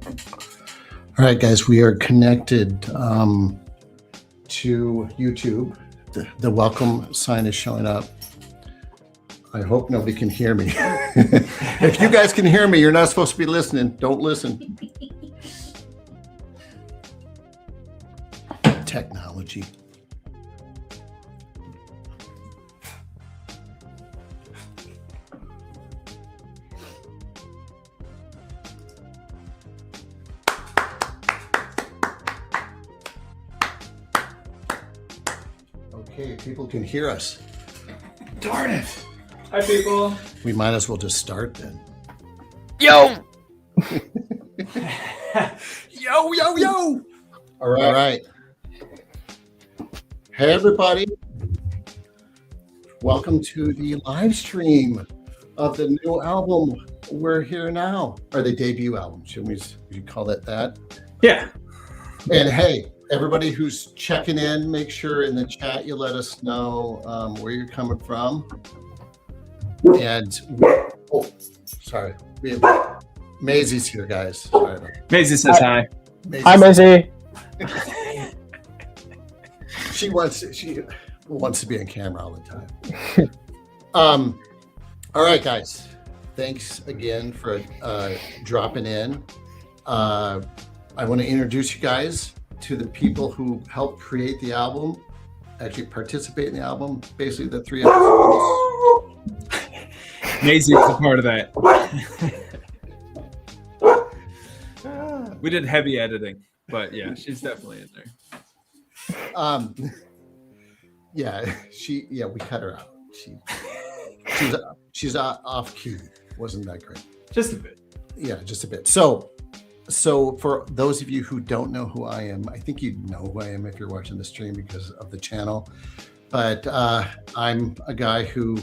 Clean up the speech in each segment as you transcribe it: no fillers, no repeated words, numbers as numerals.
All right, guys, we are connected to YouTube. The welcome sign is showing up. I hope nobody can hear me. If you guys can hear me, you're not supposed to be listening. Don't listen. Technology. Okay, people can hear us. Darn it. Hi, people. We might as well just start then. Yo! Yo! All right. Hey, everybody. Welcome to the live stream of the new album, We're Here Now, or the debut album. Should we call it that? Yeah. And hey, everybody who's checking in, make sure in the chat you let us know where you're coming from. And, sorry. We have Maisie's here, guys. Sorry. Maisie says hi. Hi, Maisie. She wants to be on camera all the time. All right, guys. Thanks again for dropping in. I want to introduce you guys to the people who helped create the album, actually participate in the album. Basically, the three episodes. Maisie is a part of that. We did heavy editing, but yeah, she's definitely in there. We cut her out. She's off cue. Wasn't that great? Just a bit. Yeah, just a bit. So for those of you who don't know who I am, I think you know who I am if you're watching the stream because of the channel. But I'm a guy who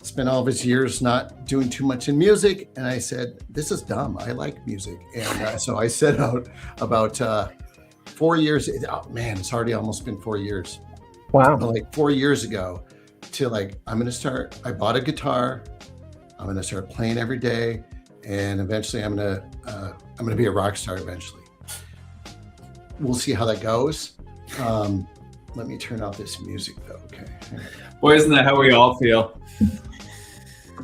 spent all of his years not doing too much in music, and I said, this is dumb. I like music. And so I set out about 4 years. Oh man, it's already almost been 4 years. Wow. But like 4 years ago to I bought a guitar. I'm going to start playing every day. And eventually I'm going to be a rock star eventually. We'll see how that goes. Let me turn off this music though. Okay. Boy, isn't that how we all feel?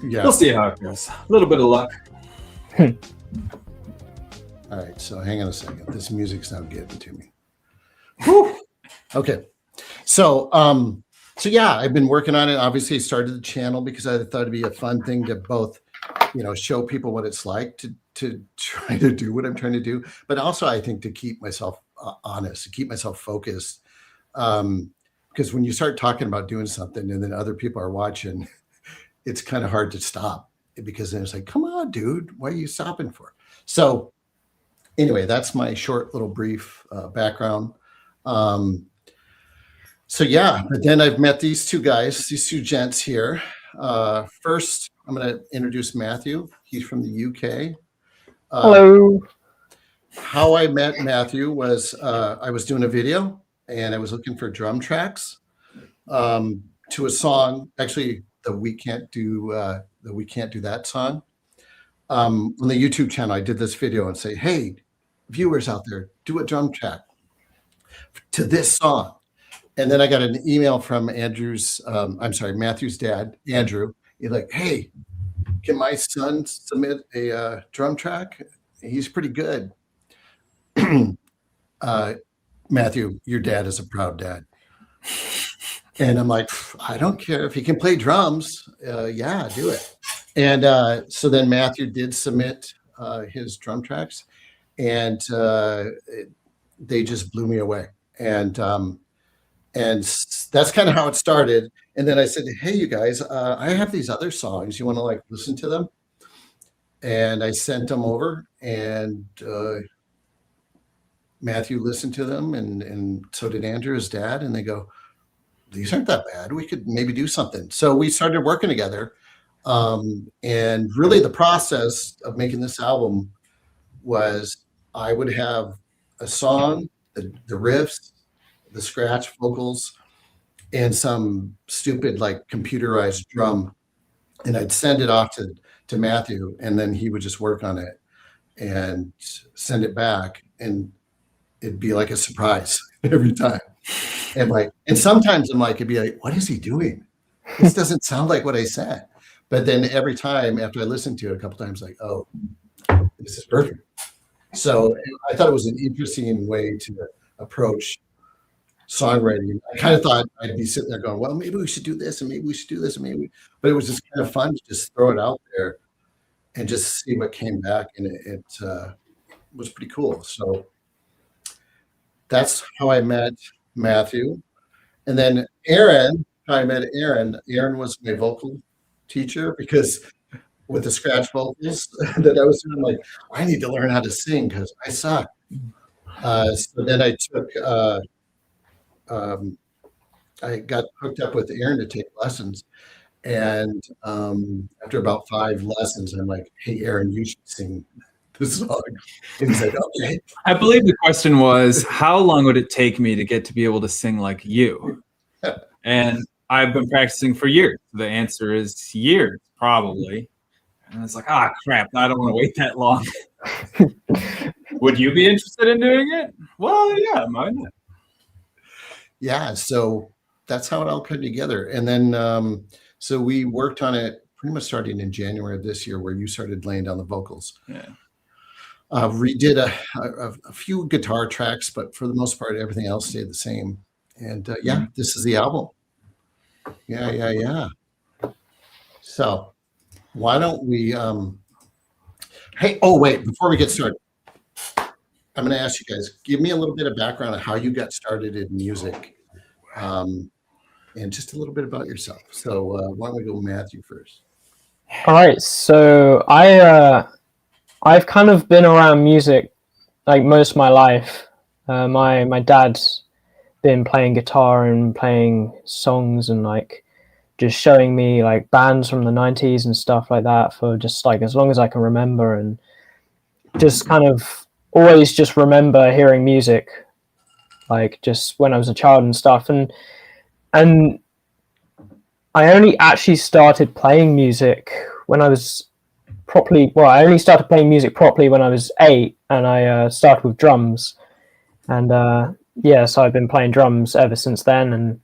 Yeah. We'll see how it goes. A little bit of luck. All right. So hang on a second. This music's not getting to me. Whew. Okay. So yeah, I've been working on it. Obviously, I started the channel because I thought it'd be a fun thing to both, show people what it's like to try to do what I'm trying to do, but also I think to keep myself honest, to keep myself focused. Because when you start talking about doing something and then other people are watching, it's kind of hard to stop because then it's like, come on, dude, what are you stopping for? So anyway, that's my short little brief background. So yeah, but then I've met these two gents here. First, I'm going to introduce Matthew. He's from the UK. Hello. How I met Matthew was I was doing a video and I was looking for drum tracks to a song, actually the We Can't Do That song. On the YouTube channel, I did this video and say, hey, viewers out there, do a drum track to this song. And then I got an email from Matthew's dad, Andrew. He's like, hey, can my son submit a drum track? He's pretty good. Matthew, your dad is a proud dad. And I'm like, I don't care if he can play drums. Yeah, do it. And so then Matthew did submit his drum tracks, and they just blew me away. And that's kind of how it started. And then I said, hey, you guys, I have these other songs. You want to listen to them? And I sent them over, and Matthew listened to them, and so did Andrew, his dad. And they go, these aren't that bad. We could maybe do something. So we started working together. And really the process of making this album was I would have a song, the riffs, the scratch vocals, and some stupid computerized drum. And I'd send it off to Matthew, and then he would just work on it. and send it back, and it'd be like a surprise every time. And sometimes I'm like, it'd be like, what is he doing? This doesn't sound like what I said. But then every time after I listened to it a couple times, like, oh, this is perfect. So I thought it was an interesting way to approach songwriting. I kind of thought I'd be sitting there going, well, maybe we should do this, and maybe we should do this, and but it was just kind of fun to just throw it out there and just see what came back, and it was pretty cool. So that's how I met Matthew. And then Aaron, how I met Aaron. Aaron was my vocal teacher, because with the scratch vocals that I was doing, I'm like, I need to learn how to sing because I suck. So then I took, I got hooked up with Aaron to take lessons. And after about 5 lessons, I'm like, hey, Aaron, you should sing this song. And he's like, okay. I believe the question was, how long would it take me to get to be able to sing like you? And I've been practicing for years. The answer is years, probably. And it's like, crap, I don't want to wait that long. Would you be interested in doing it? Well, yeah, why not? Yeah, so that's how it all came together. And then, so we worked on it pretty much starting in January of this year, where you started laying down the vocals. Yeah. Redid a few guitar tracks, but for the most part, everything else stayed the same. And yeah, this is the album. Yeah. So why don't we, hey, oh, wait, before we get started, I'm going to ask you guys, give me a little bit of background on how you got started in music, and just a little bit about yourself. So why don't we go Matthew first? All right, so I've kind of been around music like most of my life. My dad's been playing guitar and playing songs and like just showing me like bands from the 90s and stuff like that for just like as long as I can remember, and just kind of always just remember hearing music like just when I was a child and stuff. And I only actually started playing music when I was I only started playing music properly when I was 8, and I started with drums. And so I've been playing drums ever since then, and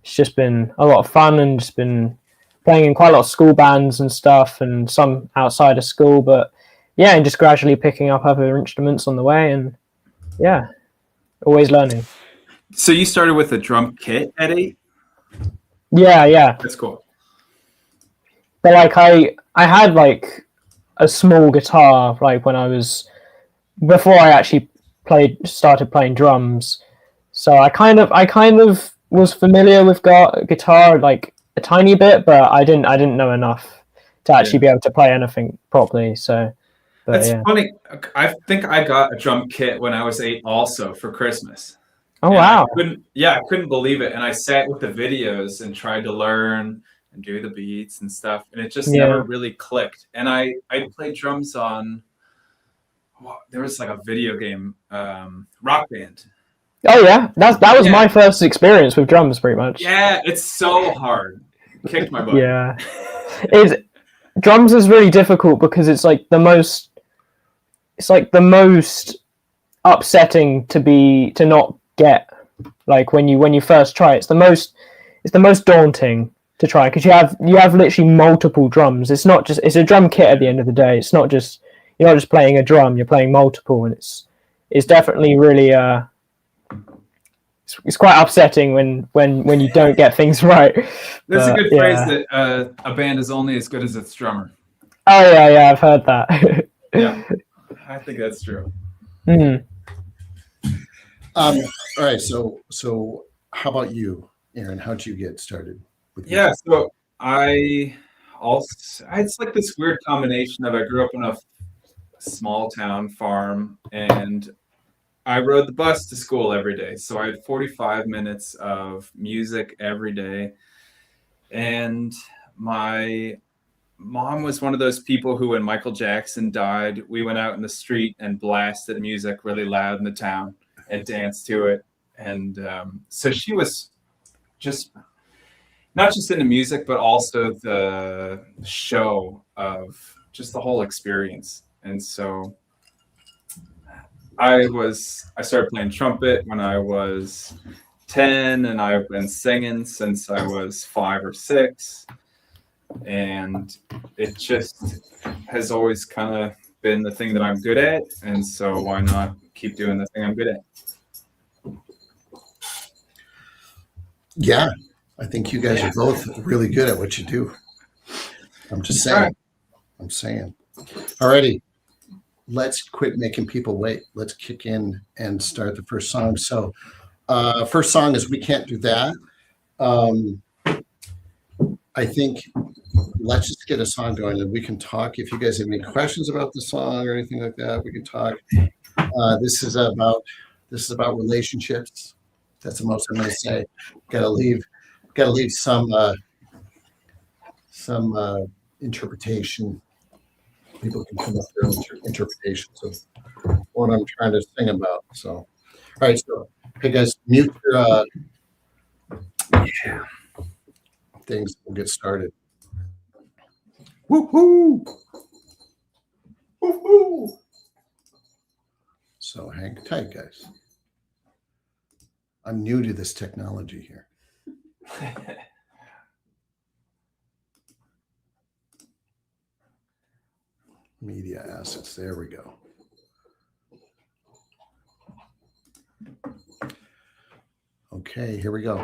it's just been a lot of fun, and just been playing in quite a lot of school bands and stuff, and some outside of school, but yeah, and just gradually picking up other instruments on the way, and yeah, always learning. So you started with a drum kit at 8? Yeah. That's cool. But like I had like a small guitar like before I actually started playing drums. So I kind of was familiar with guitar like a tiny bit, but I didn't know enough to actually be able to play anything properly. So that's funny. I think I got a drum kit when I was 8 also for Christmas. Oh, wow. I couldn't believe it. And I sat with the videos and tried to learn and do the beats and stuff. And it just never really clicked. And I played drums on, there was like a video game, Rock Band. Oh, yeah. That was my first experience with drums, pretty much. Yeah, it's so hard. It kicked my butt. Yeah. Drums is really difficult because it's like the most upsetting to not get, like when you first try it. It's the most daunting to try, because you have literally multiple drums. It's a drum kit at the end of the day. It's not just, you're not just playing a drum, you're playing multiple, and it's definitely really it's quite upsetting when you don't get things right. There's a good phrase that a band is only as good as its drummer. Oh yeah, I've heard that. Yeah, I think that's true. Mm. All right, so how about you, Aaron? How'd you get started with music? So it's like this weird combination of, I grew up in a small town farm, and I rode the bus to school every day. So I had 45 minutes of music every day. And my mom was one of those people who, when Michael Jackson died, we went out in the street and blasted music really loud in the town and danced to it. And so she was just not just into music, but also the show of just the whole experience. And so I started playing trumpet when I was 10, and I've been singing since I was 5 or 6. And it just has always kind of been the thing that I'm good at. And so why not keep doing the thing I'm good at? Yeah, I think you guys are both really good at what you do. I'm just saying. Right. I'm saying. Alrighty, let's quit making people wait. Let's kick in and start the first song. So, first song is "We Can't Do That." I think let's just get a song going, and we can talk. If you guys have any questions about the song or anything like that, we can talk. This is about relationships. That's the most I'm going to say. Got to leave some interpretation. People can come up with their own interpretations of what I'm trying to sing about. So, all right. So, hey guys, mute your things. We'll get started. Woohoo! Woohoo! So hang tight, guys. I'm new to this technology here. Media assets. There we go. Okay, here we go.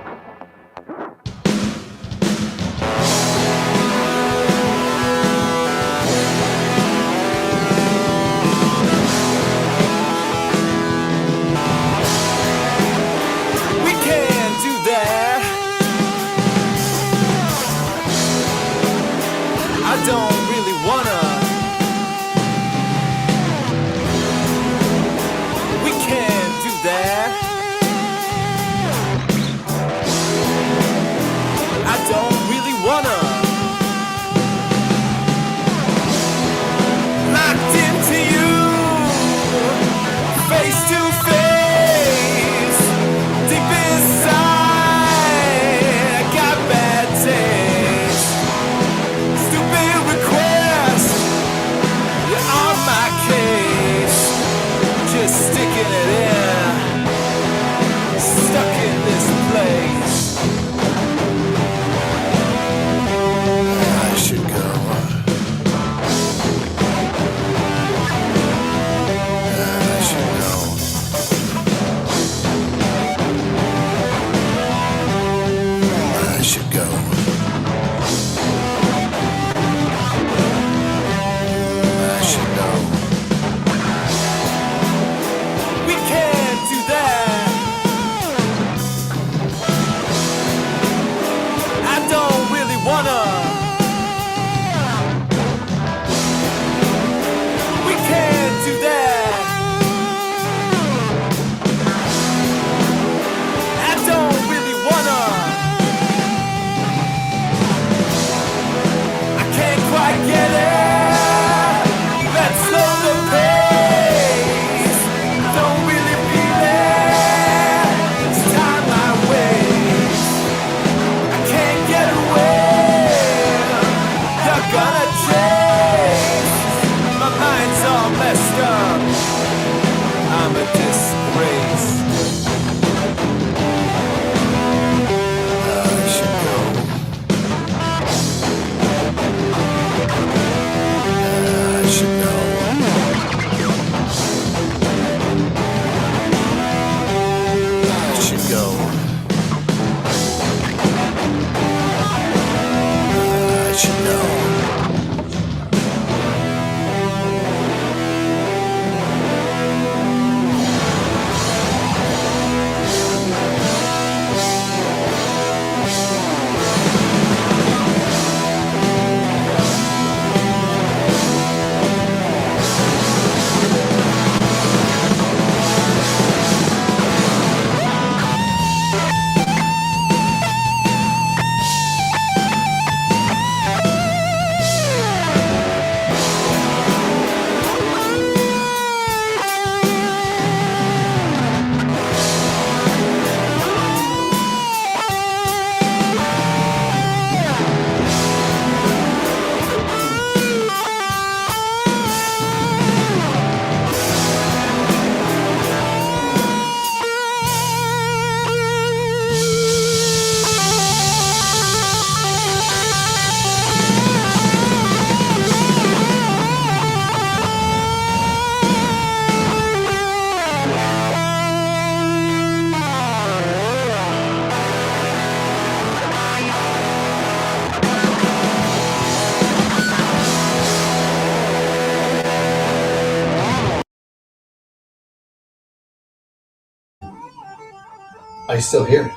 I still hear it.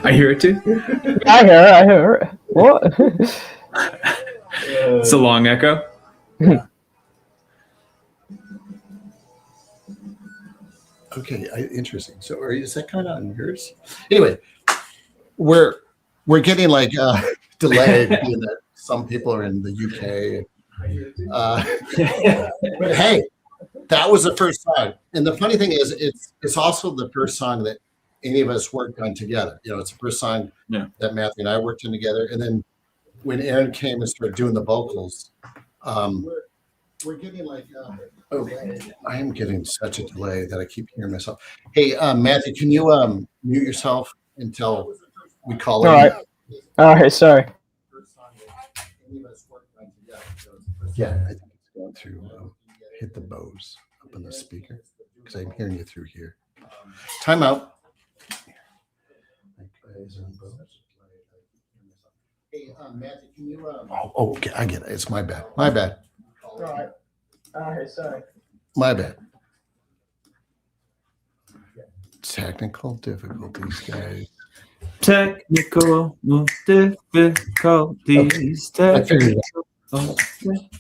I hear it too. I hear it. What? It's a long echo. Okay, interesting. So, is that coming out in yours? Anyway, we're getting like delayed. Being that some people are in the UK. But hey, that was the first song, and the funny thing is, it's also the first song that any of us worked on together. You know, it's the first song that Matthew and I worked on together, and then when Aaron came and started doing the vocals, we're getting like. I am getting such a delay that I keep hearing myself. Hey, Matthew, can you mute yourself until we call All in? right. All right. Sorry. Yeah, I think it's going through. Hit the Bose up in the speaker because I'm hearing you through here. Time out. Hey, Matthew, can you? Oh, okay, I get it. It's my bad. My bad. All right. Sorry. My bad. Technical difficulties, guys. Technical difficulties.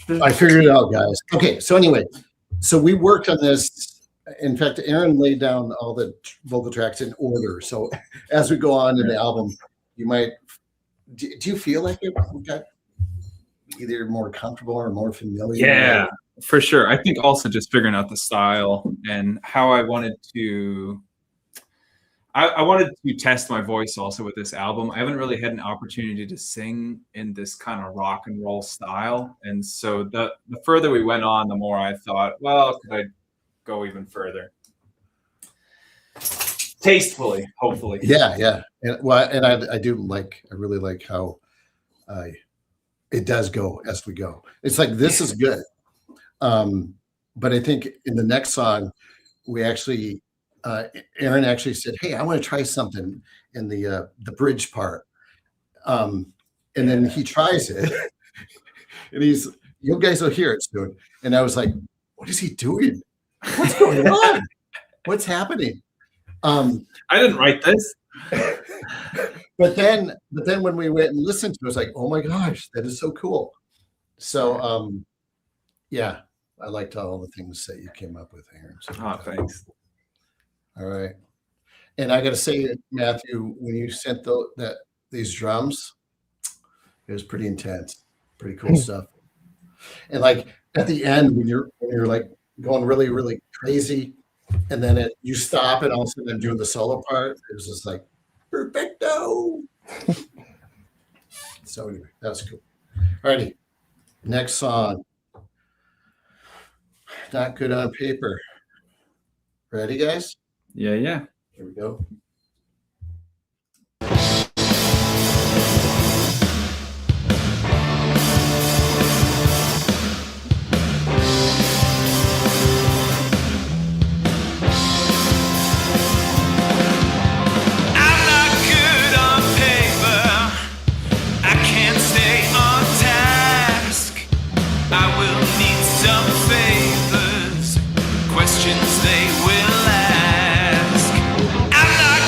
I figured it out, guys. Okay, so anyway, so we worked on this. In fact, Aaron laid down all the vocal tracks in order. So as we go on in the album, you might. Do you feel like it got either more comfortable or more familiar? Yeah, for sure. I think also just figuring out the style and how I wanted to. I wanted to test my voice also with this album. I haven't really had an opportunity to sing in this kind of rock and roll style. And so the further we went on, the more I thought, well, could I go even further? Tastefully, hopefully. Yeah. And I really like how it does go as we go. It's like, this is good. But I think in the next song, we actually, Aaron actually said, "Hey, I want to try something in the bridge part," and then he tries it, and you guys will hear it soon. And I was like, "What is he doing? What's going on? What's happening?" I didn't write this. But then when we went and listened to it, I was like, "Oh my gosh, that is so cool!" So yeah, I liked all the things that you came up with, Aaron. So, Thanks. All right. And I got to say, Matthew, when you sent these drums, it was pretty intense, pretty cool stuff. And like at the end, when you're like going really, really crazy, and then you stop and all of a sudden I'm doing the solo part, it was just like, perfecto. So anyway, that was cool. All righty. Next song. Not Good on Paper. Ready, guys? Yeah. Here we go. Questions they will ask. I'm not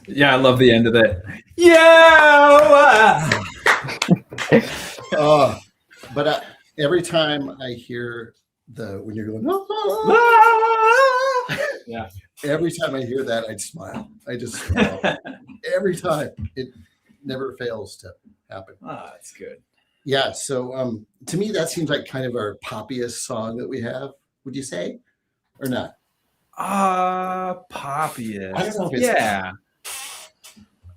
Yeah, I love the end of that. Yeah. But every time I hear when you're going, Yeah. every time I hear that, I'd smile. I just smile. Every time. It never fails to happen. That's good. Yeah. So to me, that seems like kind of our poppiest song that we have. Would you say, or not? Poppy. I don't know if it's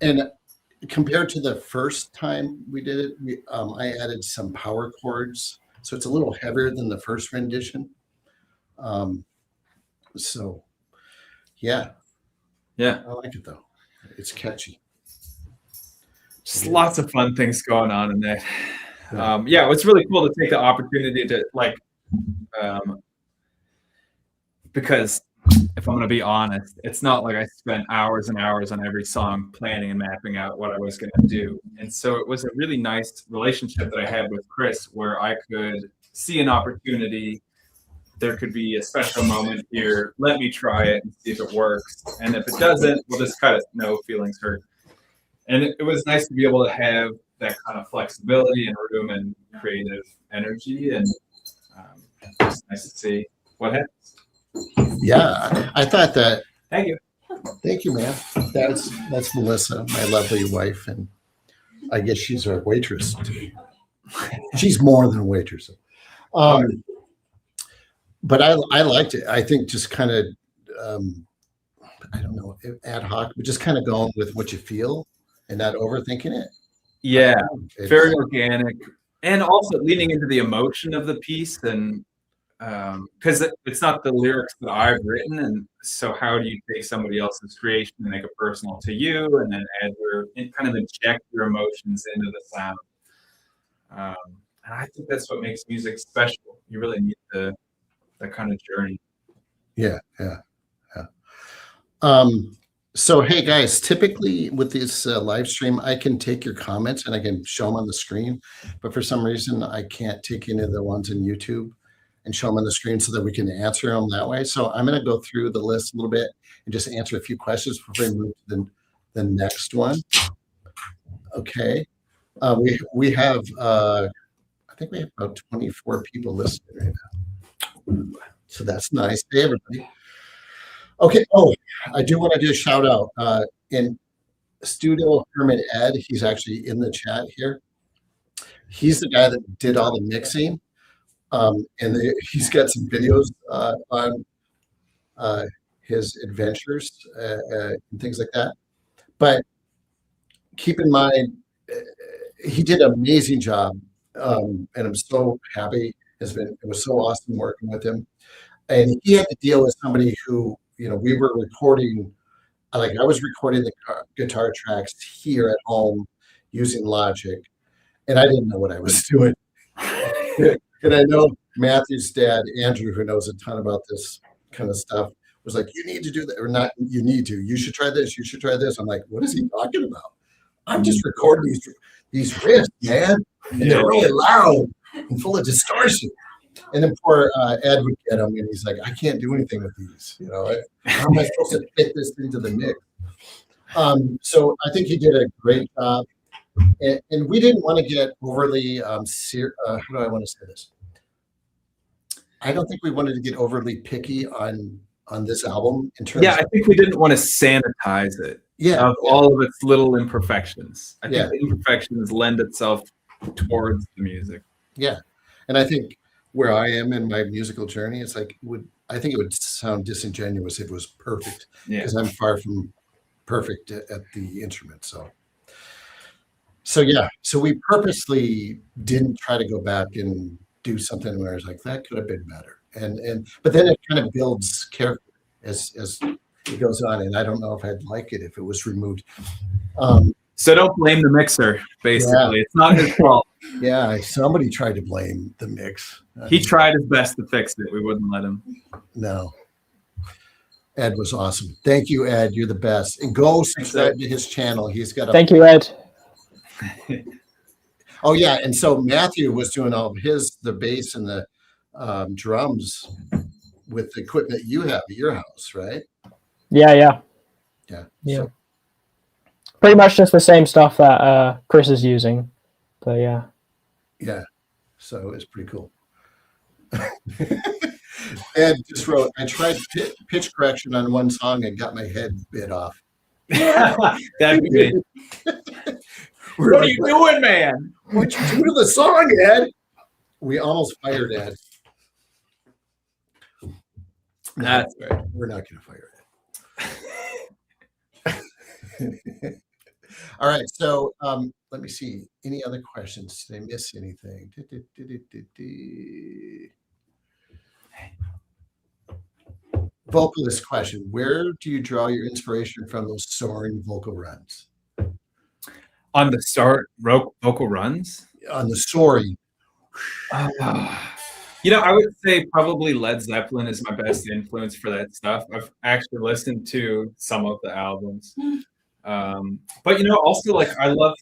And compared to the first time we did it, I added some power chords, so it's a little heavier than the first rendition. So, yeah, Yeah. I like it though. It's catchy. Just lots of fun things going on in there. Yeah, it's really cool to take the opportunity to because if I'm going to be honest, it's not like I spent hours and hours on every song planning and mapping out what I was going to do. And so it was a really nice relationship that I had with Chris where I could see an opportunity. There could be a special moment here. Let me try it and see if it works. And if it doesn't, we'll just cut it. No feelings hurt. And it was nice to be able to have that kind of flexibility and room and creative energy. And it's nice to see what happens. Yeah, I thought that. Thank you. Thank you, man. That's Melissa, my lovely wife, and I guess she's our waitress too. She's more than a waitress. But I liked it. I think just kind of, I don't know, ad hoc, but just kind of going with what you feel and not overthinking it. Yeah, very organic, and also leaning into the emotion of the piece, and because it's not the lyrics that I've written, and so how do you take somebody else's creation and make it personal to you, and then kind of inject your emotions into the sound. And I think that's what makes music special. You really need that kind of journey. Yeah. So, hey guys, typically with this live stream, I can take your comments and I can show them on the screen, but for some reason I can't take any of the ones in YouTube and show them on the screen so that we can answer them that way. So I'm going to go through the list a little bit and just answer a few questions before we move to the next one. Okay. We have, I think we have about 24 people listening right now. So that's nice. Hey, everybody. Okay. Oh, I do want to do a shout out in Studio Hermit Ed. He's actually in the chat here. He's the guy that did all the mixing. And he's got some videos on his adventures and things like that. But keep in mind, he did an amazing job, and I'm so happy. It was so awesome working with him. And he had to deal with somebody who, we were recording, like I was recording the guitar tracks here at home using Logic, and I didn't know what I was doing. And I know Matthew's dad, Andrew, who knows a ton about this kind of stuff, was like, you need to do that, or not, you need to. You should try this. You should try this. I'm like, what is he talking about? I'm just recording these riffs, man. And they're really loud and full of distortion. And then poor Ed would get them, and he's like, I can't do anything with these. How am I supposed to fit this into the mix? So I think he did a great job. And we didn't want to get overly, how do I want to say this? I don't think we wanted to get overly picky on this album in terms. Yeah, I think we didn't want to sanitize it. Yeah, of all of its little imperfections. I think the imperfections lend itself towards the music. Yeah, and I think where I am in my musical journey, it's like I think it would sound disingenuous if it was perfect, because I'm far from perfect at the instrument. So we purposely didn't try to go back and do something where it's like that could have been better, but then it kind of builds character as it goes on, and I don't know if I'd like it if it was removed. So don't blame the mixer. Basically, it's not his fault. Yeah, somebody tried to blame the mix. He tried his best to fix it. We wouldn't let him. No. Ed was awesome. Thank you, Ed. You're the best. And go subscribe to his channel. He's got Thank you, Ed. Oh yeah, and so Matthew was doing all of the bass and the drums with the equipment you have at your house, right? Yeah. So pretty much just the same stuff that Chris is using. But yeah. Yeah. So it's pretty cool. Ed just wrote, I tried pitch correction on one song and got my head bit off. That'd be me. What are you doing, man? What you do to the song, Ed? We almost fired Ed. That's right. We're not going to fire Ed. All right. So let me see. Any other questions? Did I miss anything? Vocalist question. Where do you draw your inspiration from those soaring vocal runs? On the start vocal runs? On the soaring. You know, I would say probably Led Zeppelin is my best influence for that stuff. I've actually listened to some of the albums. But, you know, also, like, I love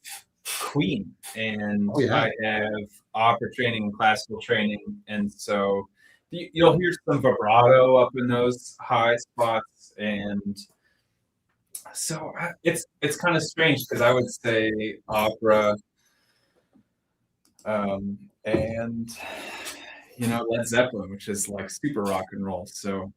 Queen. And I have opera training and classical training. And so you'll hear some vibrato up in those high spots. And so it's kind of strange because I would say opera and, you know, Led Zeppelin, which is like super rock and roll. So,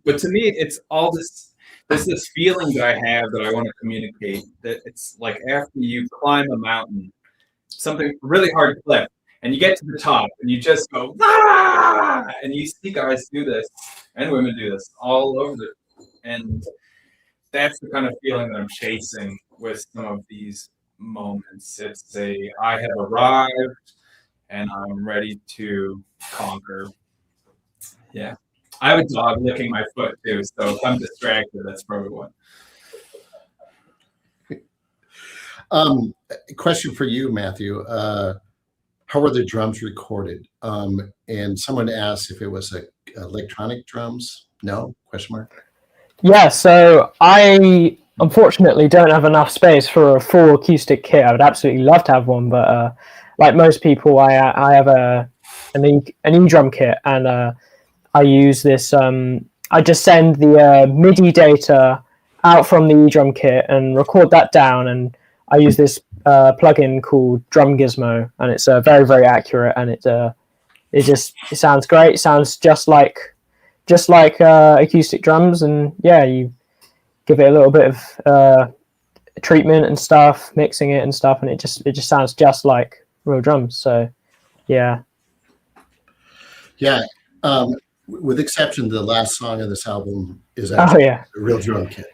but to me, it's all there's this feeling that I have that I want to communicate, that it's like after you climb a mountain, something really hard to cliff, and you get to the top and you just go, ah! And you see guys do this and women do this all over and that's the kind of feeling that I'm chasing with some of these moments. It's I have arrived and I'm ready to conquer. Yeah. I have a dog licking my foot too, so if I'm distracted, that's probably one. Question for you, Matthew. How were the drums recorded? And someone asked if it was electronic drums. No? Question mark. Yeah, so I unfortunately don't have enough space for a full acoustic kit. I would absolutely love to have one, but like most people, I have an e-drum kit, and I use this. I just send the MIDI data out from the e-drum kit and record that down, and I use this plugin called Drum Gizmo, and it's very, very accurate, and it sounds great. It sounds just like acoustic drums, and yeah, you give it a little bit of treatment and stuff, mixing it and stuff, and it just sounds just like real drums. So yeah. With exception, the last song of this album is actually a real drum kit,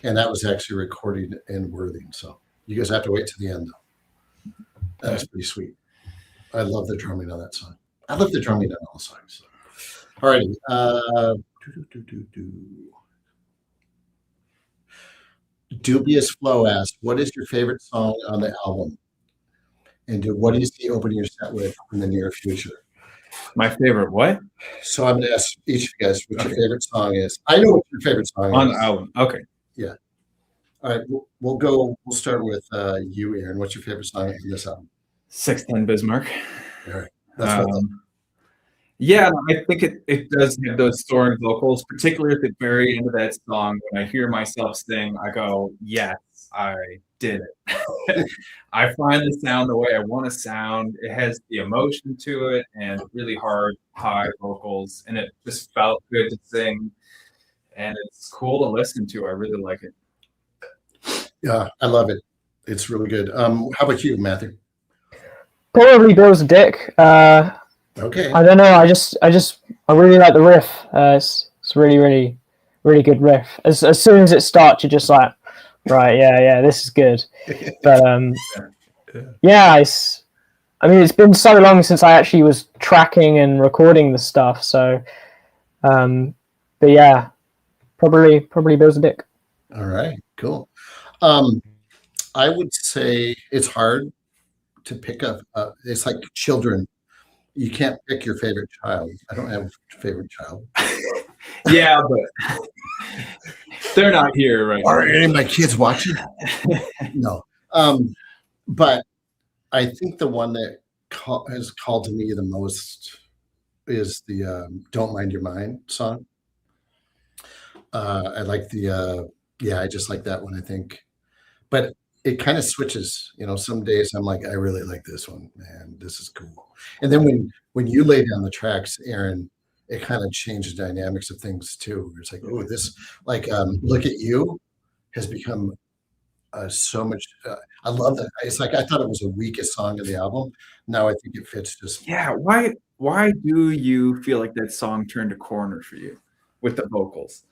and that was actually recorded in Worthing. So you guys have to wait to the end, though. That was pretty sweet. I love the drumming on that song. I love the drumming on all the songs. So. Alrighty. Dubious Flow asks, what is your favorite song on the album? And what do you see opening your set with in the near future? My favorite what? So I'm going to ask each of you guys what your favorite song is. I know what your favorite song on is. the album. Okay. Yeah. All right. We'll start with you, Aaron. What's your favorite song on this album? 610 Bismarck. All right. That's what yeah, I think it does have those soaring vocals, particularly at the very end of that song. When I hear myself sing, I go, yes, I did it. I finally sound the way I want to sound. It has the emotion to it and really hard, high vocals, and it just felt good to sing. And it's cool to listen to. I really like it. Yeah, I love it. It's really good. How about you, Matthew? Probably Bill's a Dick. Okay. I don't know. I really like the riff. It's really, really, really good riff. As soon as it starts, you're just like, right, yeah, this is good. But yeah, I mean, it's been so long since I actually was tracking and recording the stuff. So, but yeah, probably Bill's a Dick. All right, cool. I would say it's hard to pick up. It's like children. You can't pick your favorite child. I don't have a favorite child. Yeah, but they're not here right Are any of my kids watching? No. But I think the one that has called to me the most is the Don't Mind Your Mind song. I like I just like that one, I think. but it kind of switches. Some days I'm like, I really like this one, man. This is cool. And then when you lay down the tracks, Aaron, it kind of changes the dynamics of things too. It's like, oh, this like Look at You has become so much. I love that. It's like I thought it was the weakest song of the album. Now I think it fits just. Yeah. Why do you feel like that song turned a corner for you with the vocals?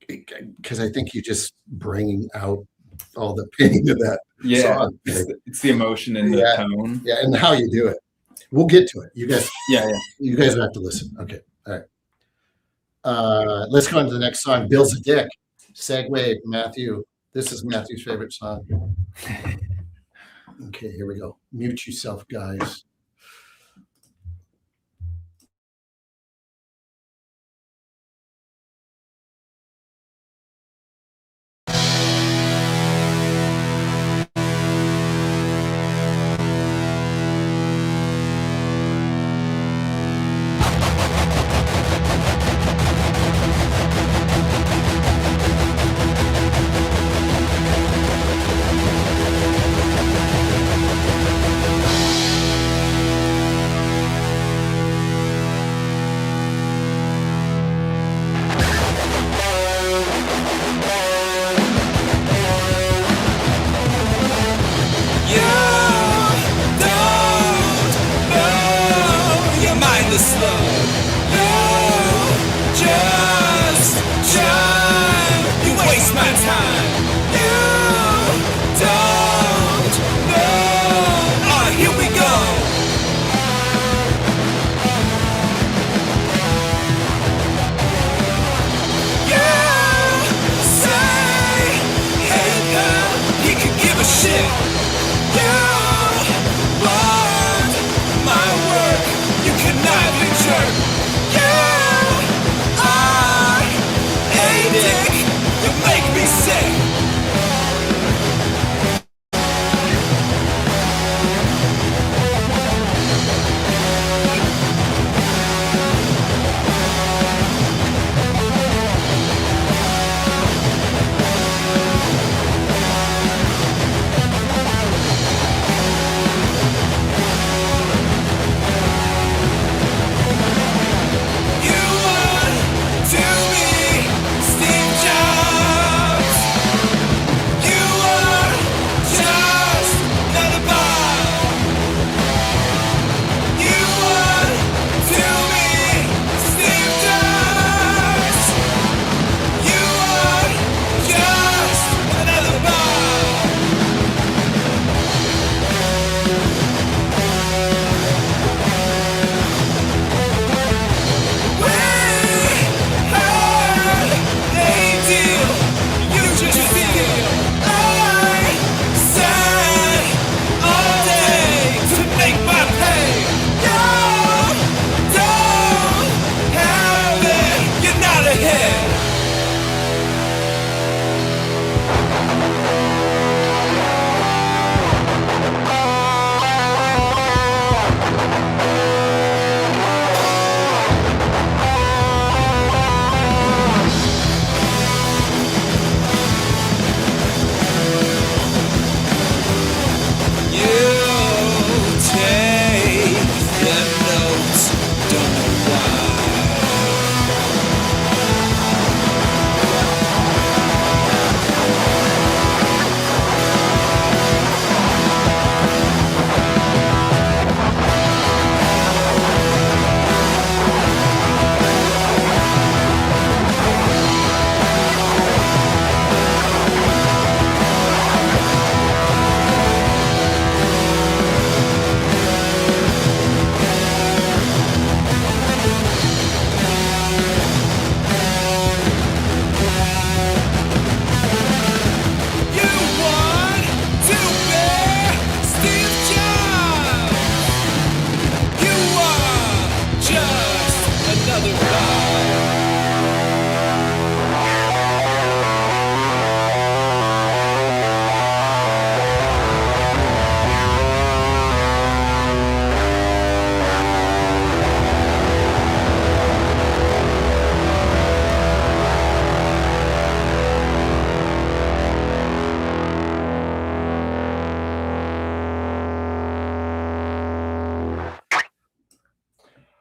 Because I think you just bringing out all the pain of that Yeah, song. it's the emotion and the tone. Yeah, and how you do it. We'll get to it. You guys. Yeah. You guys have to listen. Okay. All right. Let's go on to the next song. Bill's a Dick. Segue, Matthew. This is Matthew's favorite song. Okay, here we go. Mute yourself, guys.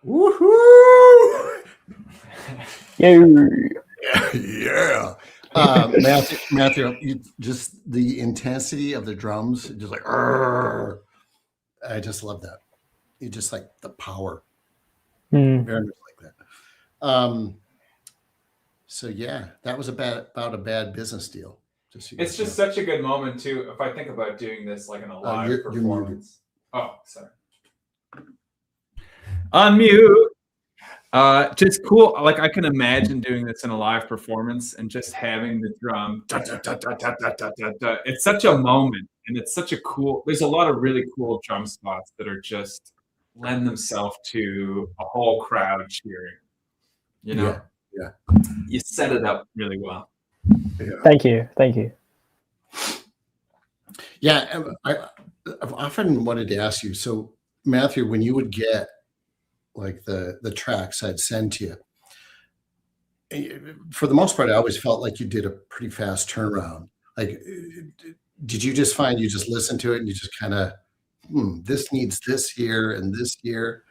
Woohoo! Yo. Yeah. Matthew, just the intensity of the drums, just like, "Arr." I just love that. You just like the power, Mm. very much like that. So yeah, that was about a bad business deal. It's just such a good moment too. If I think about doing this like in a live you're performance. Oh, sorry. Unmute. Just cool. Like I can imagine doing this in a live performance and just having the drum. Da, da, da, da, da, da, da, da, da. It's such a moment, and it's such a cool. There's a lot of really cool drum spots that are just lend themselves to a whole crowd cheering. You know, yeah. You set it up really well. Yeah. Thank you. Yeah, I've often wanted to ask you. So, Matthew, when you would get like the tracks I'd send to you, for the most part, I always felt like you did a pretty fast turnaround. Like, did you just find you just listen to it and you just kind of, this needs this here and this here?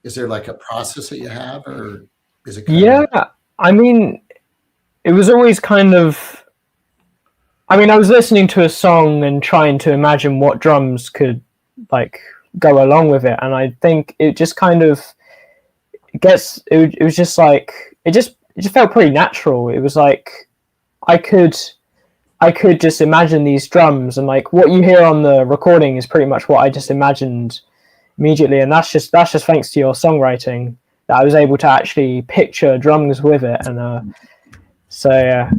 Is there like a process that you have, or is it? I mean, it was always kind of. I mean, I was listening to a song and trying to imagine what drums could like go along with it, and I think it just kind of it was just like it just felt pretty natural. It was like I could just imagine these drums, and like what you hear on the recording is pretty much what I just imagined immediately, and that's just thanks to your songwriting that I was able to actually picture drums with it, and so yeah.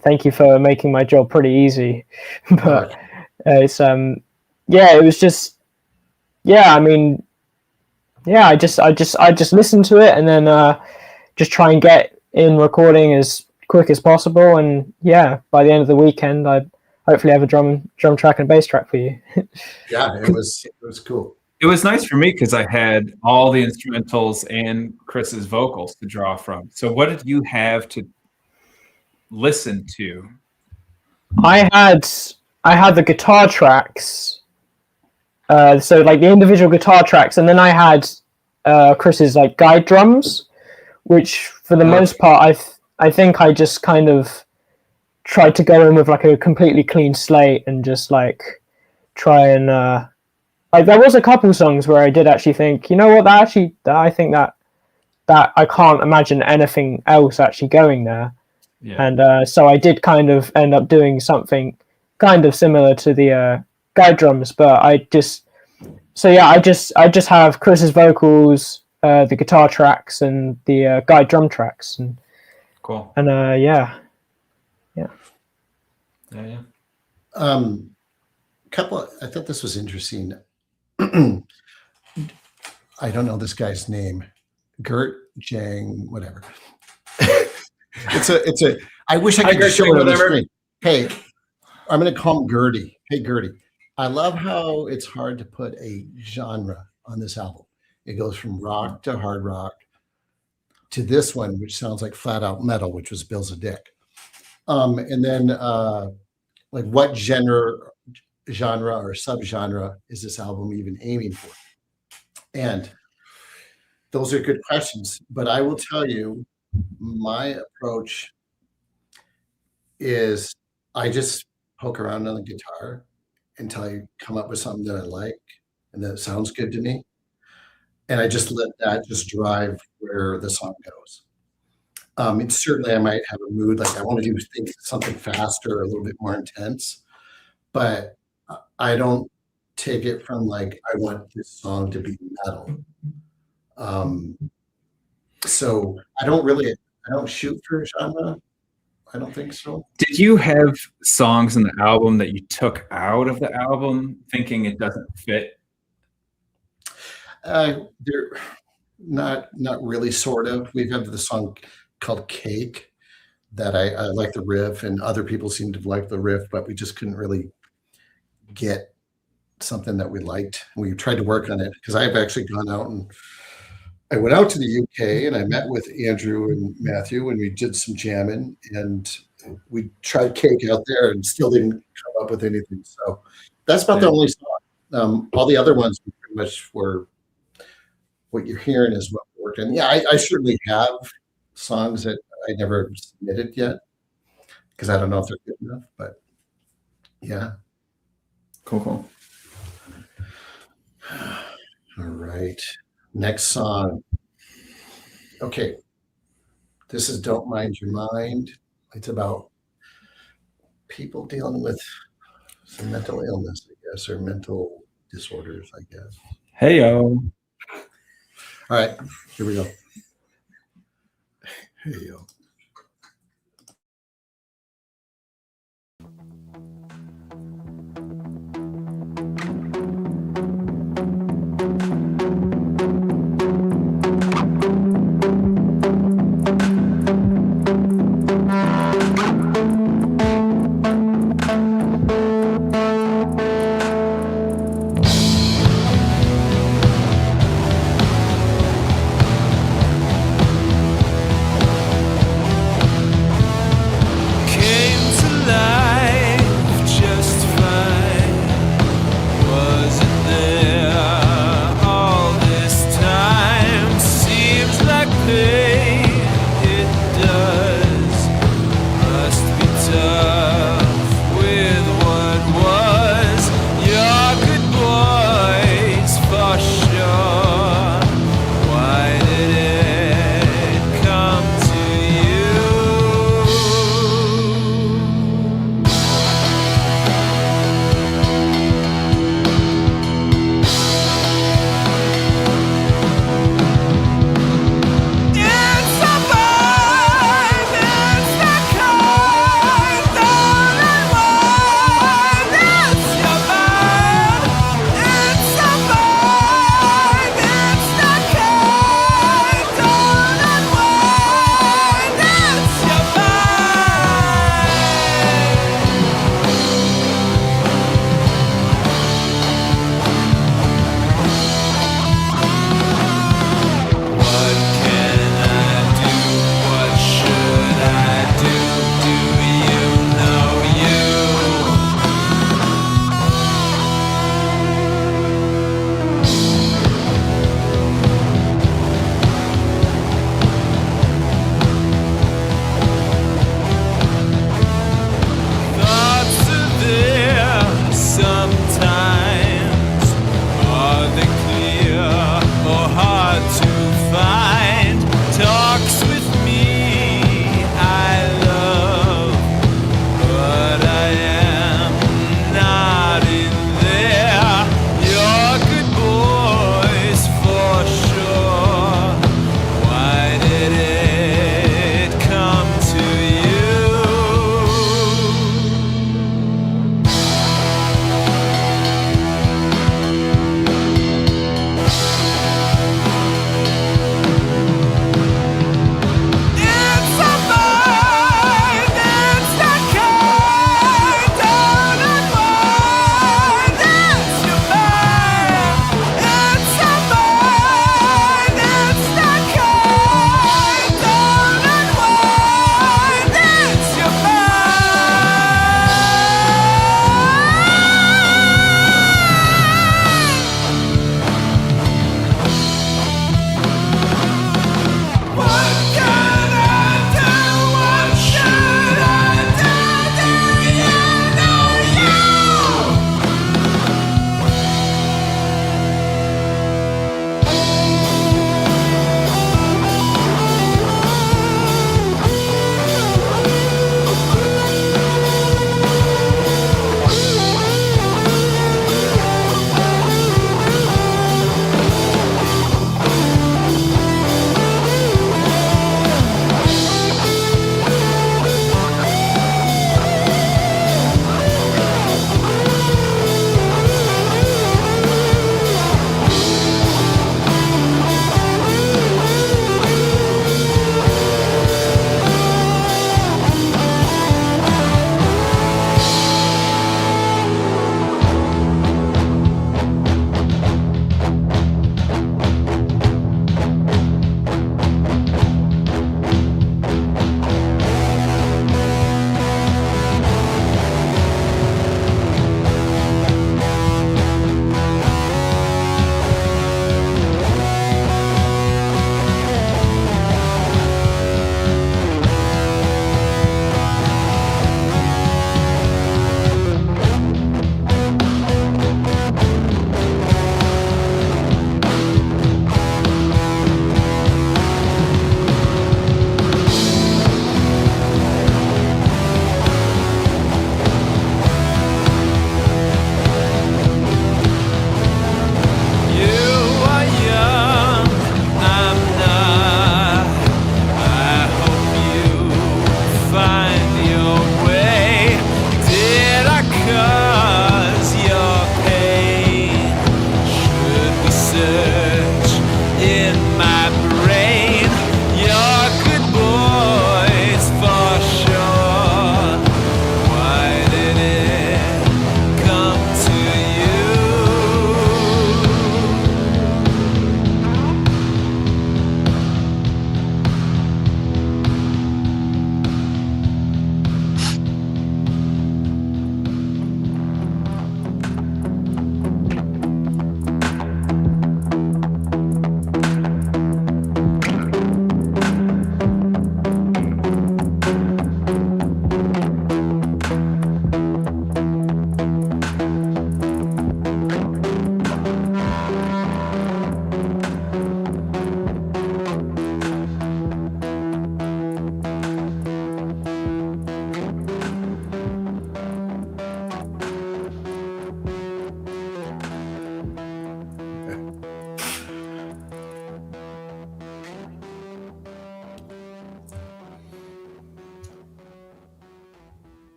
Thank you for making my job pretty easy. But it's it was just I mean I just listen to it and then just try and get in recording as quick as possible, and by the end of the weekend I hopefully have a drum track and bass track for you. Yeah, it was cool. It was nice for me because I had all the instrumentals and Chris's vocals to draw from. So what did you have to listen to? I had the guitar tracks, so like the individual guitar tracks, and then I had Chris's like guide drums, which for the most part I think I just kind of tried to go in with like a completely clean slate and just like try and like there was a couple songs where I did actually think, you know what, I think that I can't imagine anything else actually going there. Yeah. And so I did kind of end up doing something kind of similar to the guide drums, but I just have Chris's vocals, the guitar tracks, and the guide drum tracks, and cool. And yeah. I thought this was interesting. I don't know this guy's name, Gert Jang, whatever. It's a. I wish I could show it on the screen. Hey, I'm going to call him Gertie. Hey, Gertie. I love how it's hard to put a genre on this album. It goes from rock to hard rock to this one, which sounds like flat out metal, which was Bill's a Dick. And then like what genre or subgenre is this album even aiming for? And those are good questions. But I will tell you, my approach is I just poke around on the guitar until I come up with something that I like and that sounds good to me. And I just let that just drive where the song goes. And certainly I might have a mood, like I want to do something faster or a little bit more intense, but I don't take it from like, I want this song to be metal. So I don't shoot for a genre. I don't think so. Did you have songs in the album that you took out of the album thinking it doesn't fit? They're not really, sort of. We've got the song called Cake that I like the riff, and other people seem to like the riff, but we just couldn't really get something that we liked. We tried to work on it because I've actually gone out and I went out to the UK and I met with Andrew and Matthew and we did some jamming and we tried Cake out there and still didn't come up with anything. So that's about the only song. All the other ones pretty much were what you're hearing is what worked. And yeah, I certainly have songs that I never submitted yet because I don't know if they're good enough. But yeah. Cool. All right. Next song. Okay. This is Don't Mind Your Mind. It's about people dealing with some mental illness, I guess, or mental disorders, I guess. Hey yo. All right. Here we go. Hey yo.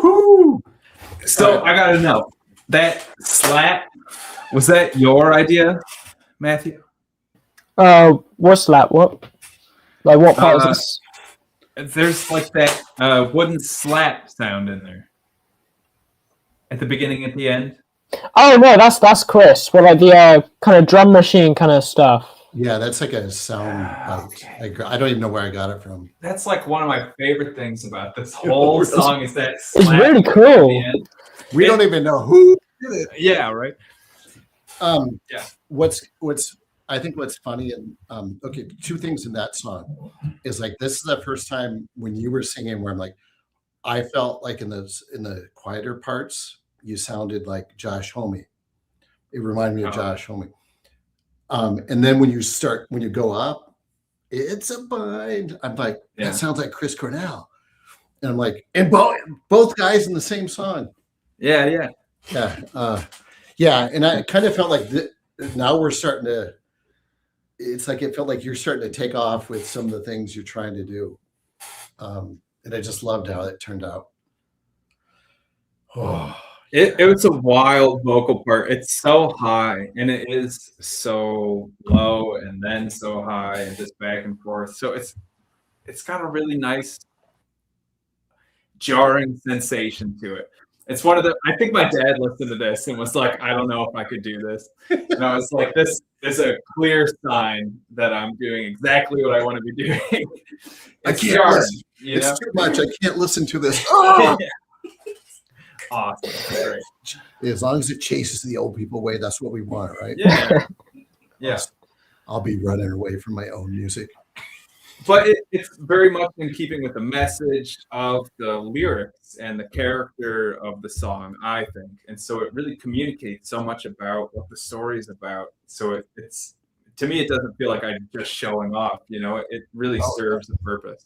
Woohoo! So I gotta know, that slap, was that your idea, Matthew? What's that? What? Like what part is this? There's like that wooden slap sound in there at the beginning, at the end. Oh no, that's Chris. Well, like the kind of drum machine kind of stuff. Yeah, that's like a sound bite. I don't even know where I got it from. That's like one of my favorite things about this whole Really? song is that It's slap really at the cool. end. We don't even know who did it. Yeah, right. Yeah. I think what's funny and okay, two things in that song is like this is the first time when you were singing where I'm like, I felt like in the quieter parts, you sounded like Josh Homme. It reminded me of Josh Homme. And then when you go up, it's a bind. I'm like, that sounds like Chris Cornell. And I'm like, and both guys in the same song. Yeah. Yeah. And I kind of felt like now we're starting to, it's like it felt like you're starting to take off with some of the things you're trying to do. And I just loved how it turned out. Oh. It was a wild vocal part. It's so high and it is so low and then so high and just back and forth. So it's got a really nice jarring sensation to it. It's one of the, I think my dad listened to this and was like, I don't know if I could do this. And I was like, this is a clear sign that I'm doing exactly what I want to be doing. It's jarring, it's too much. I can't listen to this. Oh! Awesome. Great. As long as it chases the old people away, that's what we want, right? Yeah. I'll be running away from my own music. But it's very much in keeping with the message of the lyrics and the character of the song, I think. And so it really communicates so much about what the story is about. So it's to me, it doesn't feel like I'm just showing off. It really serves a purpose.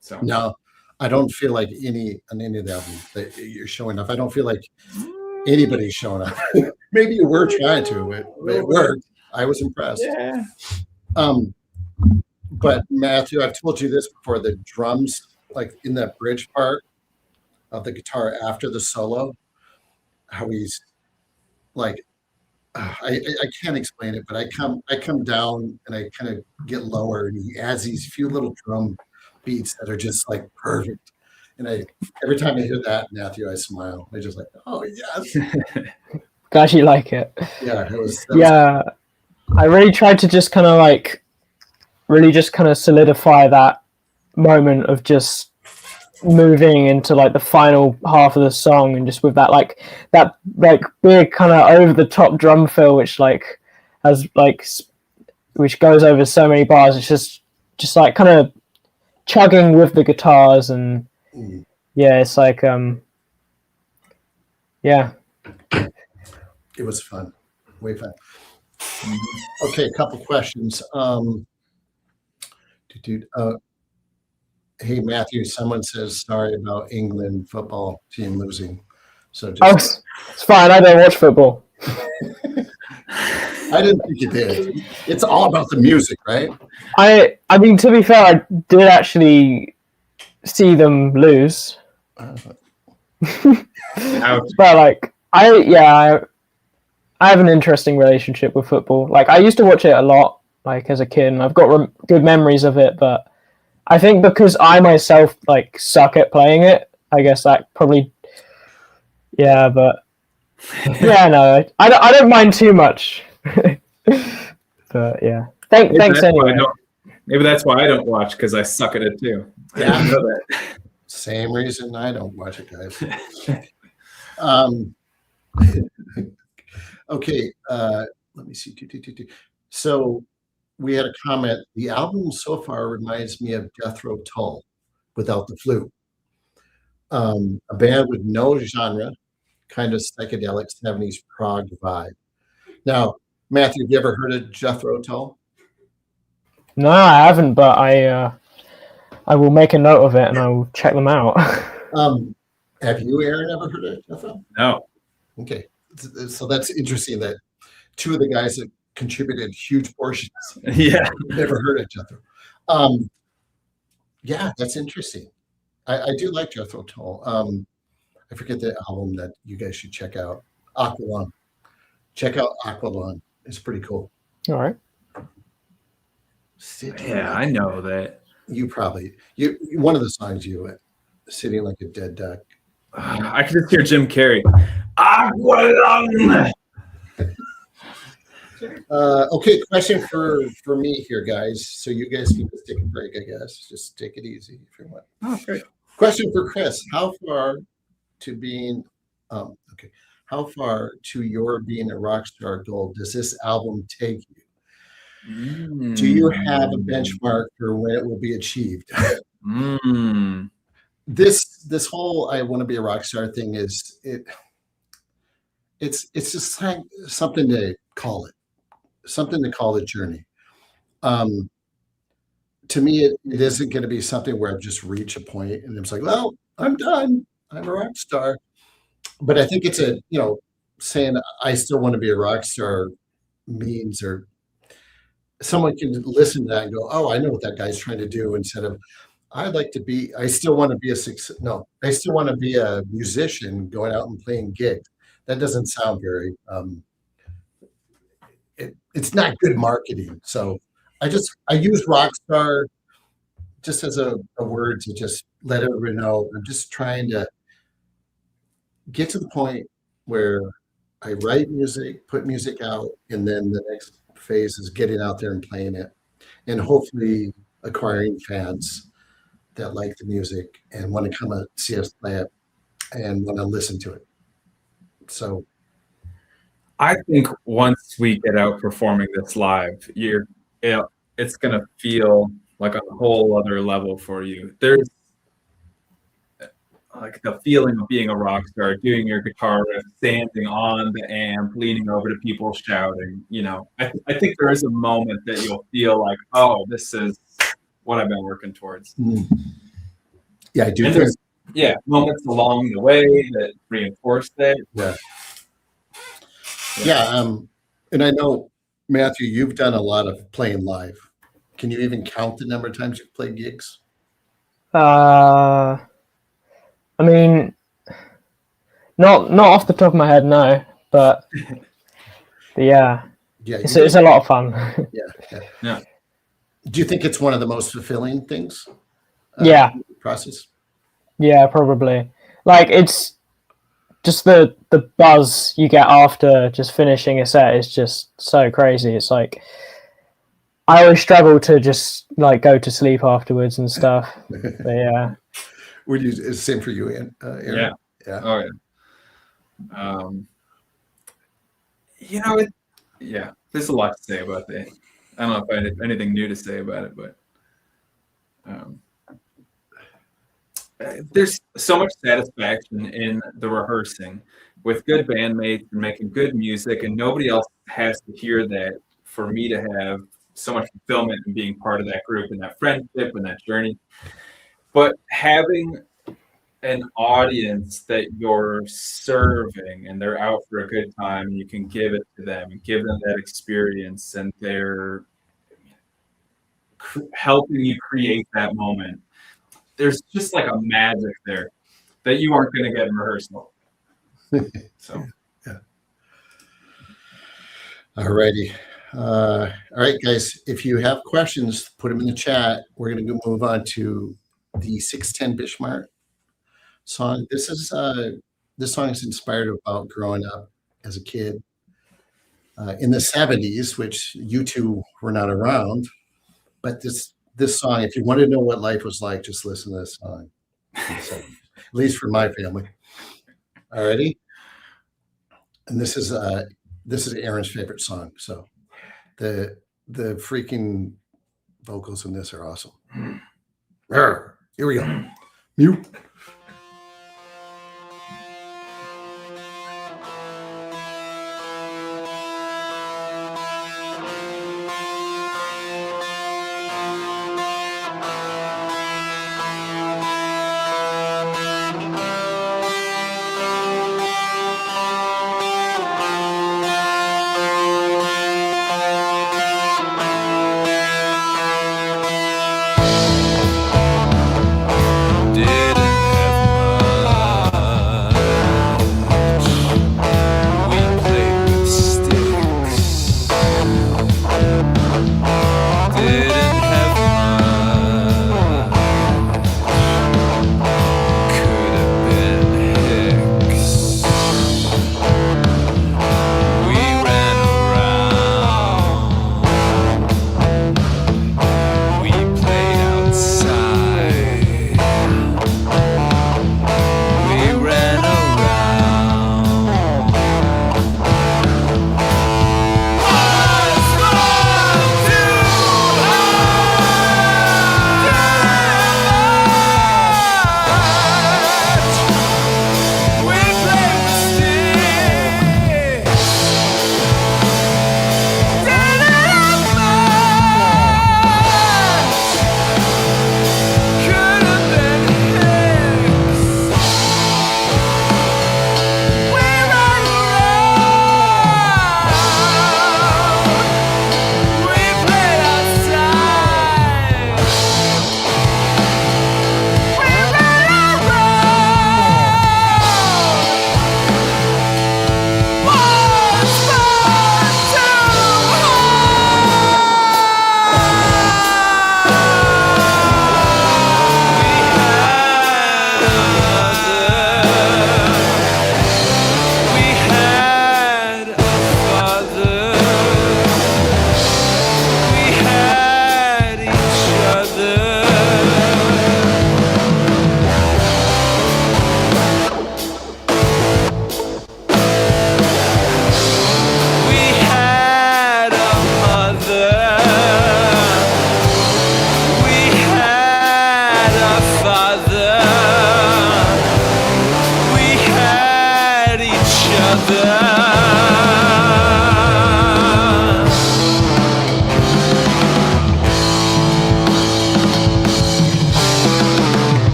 So no, I don't feel like on any of the albums that you're showing off. I don't feel like anybody's showing off. Maybe you were trying to, but it worked. I was impressed. Yeah. But Matthew, I've told you this before, the drums, like in that bridge part of the guitar after the solo, how he's like, I can't explain it, but I come down and I kind of get lower and he adds these few little drum beats that are just like perfect. And every time I hear that, Matthew, I smile. I just like, oh yes. Glad you like it. Yeah, I really tried to just kind of like solidify that moment of just moving into like the final half of the song and just with that big kind of over the top drum fill which like has like which goes over so many bars. It's just like kind of chugging with the guitars and it's like it was fun, way fun. Okay, a couple questions. Hey Matthew, someone says sorry about England football team losing. So just it's fine. I don't watch football. I didn't think you did. It's all about the music, right? I mean, to be fair, I did actually see them lose. But like, I have an interesting relationship with football. Like, I used to watch it a lot, like as a kid, and I've got good memories of it. But I think because I myself like suck at playing it, I guess that probably, But no, I don't mind too much. But yeah, thanks anyway. Maybe that's why I don't watch, because I suck at it too. Yeah, I know that. Same reason I don't watch it, guys. Okay, let me see. So we had a comment. The album so far reminds me of Jethro Tull without the flute. A band with no genre, kind of psychedelic 70s prog vibe. Now, Matthew, have you ever heard of Jethro Tull? No, I haven't, but I will make a note of it and I will check them out. Have you, Aaron, ever heard of Jethro? No. Okay, so that's interesting that two of the guys that contributed huge portions never heard of Jethro. Yeah, that's interesting. I do like Jethro Tull. I forget the album that you guys should check out. Aqualung. Check out Aqualung. It's pretty cool. All right. Yeah, I know that. You probably one of the songs you went, Sitting Like a Dead Duck. I can just hear Jim Carrey. Aqualung! Okay, question for me here, guys. So you guys can just take a break, I guess. Just take it easy if you want. Oh, great. Question for Chris: How far to being How far to your being a rock star goal does this album take you? Do you have a benchmark for when it will be achieved? This whole I want to be a rock star thing it's just something to call it, something to call the journey. To me, it isn't going to be something where I just reach a point and it's like, well, I'm done. I'm a rock star. But I think it's saying I still want to be a rock star means, or someone can listen to that and go, oh, I know what that guy's trying to do, instead of I still want to be I still want to be a musician going out and playing gigs. That doesn't sound very, it's not good marketing. So I use rock star just as a word to just let everyone know I'm just trying to get to the point where I write music, put music out, and then the next phase is getting out there and playing it, and hopefully acquiring fans that like the music and want to come and see us play it and want to listen to it. So I think once we get out performing this live, it's going to feel like a whole other level for you. There's like the feeling of being a rock star, doing your guitar riff, standing on the amp, leaning over to people shouting. I think there is a moment that you'll feel like, oh, this is what I've been working towards. Yeah, I do. And there's moments along the way that reinforce that. Yeah. And I know, Matthew, you've done a lot of playing live. Can you even count the number of times you've played gigs? I mean, not off the top of my head, no, but yeah, it's a lot of fun. Yeah. Do you think it's one of the most fulfilling things? Process. Yeah, probably. Like, it's just the buzz you get after just finishing a set is just so crazy. It's like I always struggle to just like go to sleep afterwards and stuff. But yeah. Would you? It's same for you, Aaron? Yeah. Oh yeah. There's a lot to say about that. I don't know if I have anything new to say about it, but there's so much satisfaction in the rehearsing with good bandmates and making good music, and nobody else has to hear that for me to have so much fulfillment in being part of that group and that friendship and that journey. But having an audience that you're serving and they're out for a good time, and you can give it to them and give them that experience, and they're helping you create that moment. There's just like a magic there that you aren't going to get in rehearsal. So, yeah. All righty. All right, guys. If you have questions, put them in the chat. We're going to move on to the 610 Bishmart song. This song is inspired about growing up as a kid in the 70s, which you two were not around. But this song, if you want to know what life was like, just listen to this song. So, at least for my family. Alrighty. And this is Aaron's favorite song. So the freaking vocals in this are awesome. Here we go. Mute. Didn't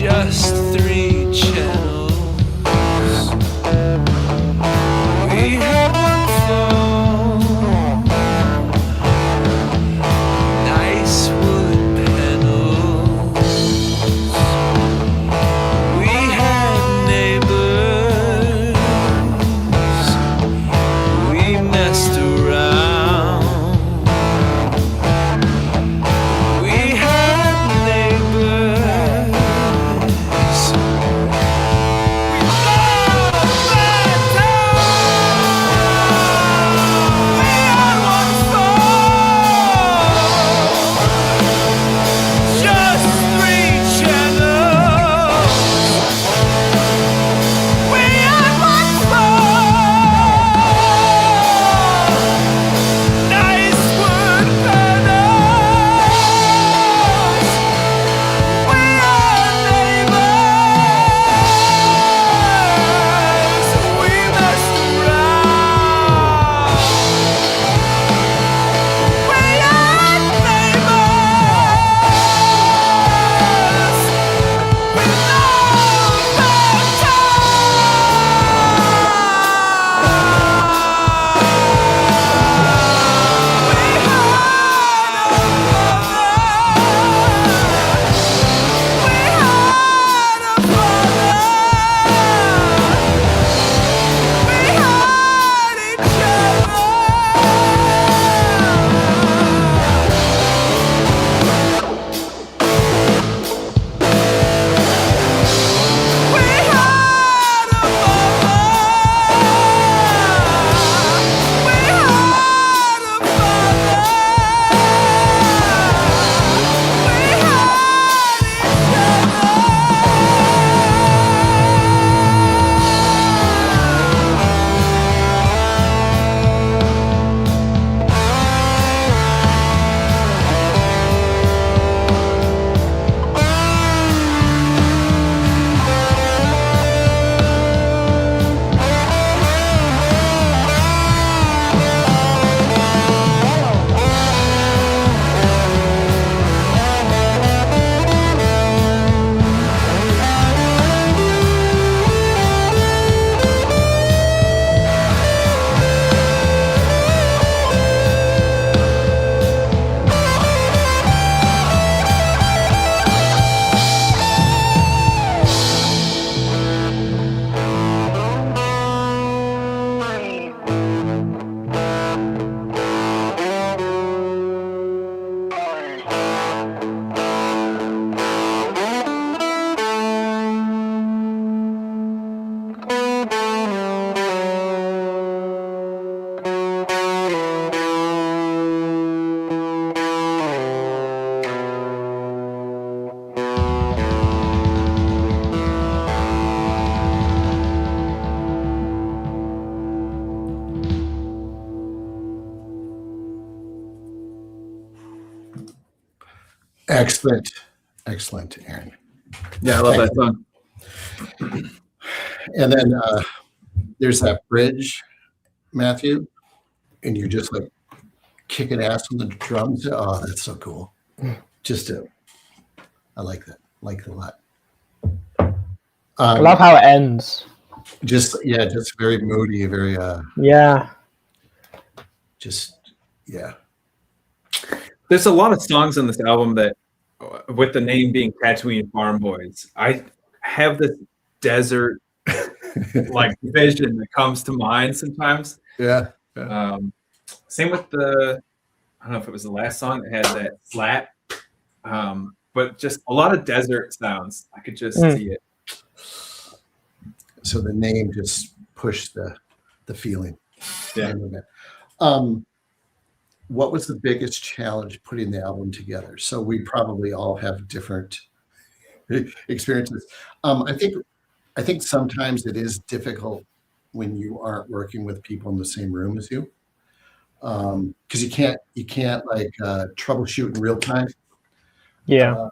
just 3 channels. We had one phone, nice wood panels. We had neighbors, we messed around. We had neighbors. We loved that town. We had one phone, just 3 channels. We had one phone, nice wood panels. We had neighbors. We messed around. We had neighbors. We loved that Excellent. Excellent, Aaron. Yeah, I love that song. And then there's that bridge, Matthew, and you're just like kicking ass on the drums. Oh, that's so cool. I like that. Like it a lot. I love how it ends. Just very moody, very Yeah. There's a lot of songs on this album that, with the name being Tatooine Farm Boys, I have this desert like vision that comes to mind sometimes. Yeah. Same with I don't know if it was the last song that had that slap, but just a lot of desert sounds. I could just see it. So the name just pushed the feeling. Yeah. What was the biggest challenge putting the album together? So we probably all have different experiences. I think sometimes it is difficult when you aren't working with people in the same room as you, because you can't like troubleshoot in real time. Yeah.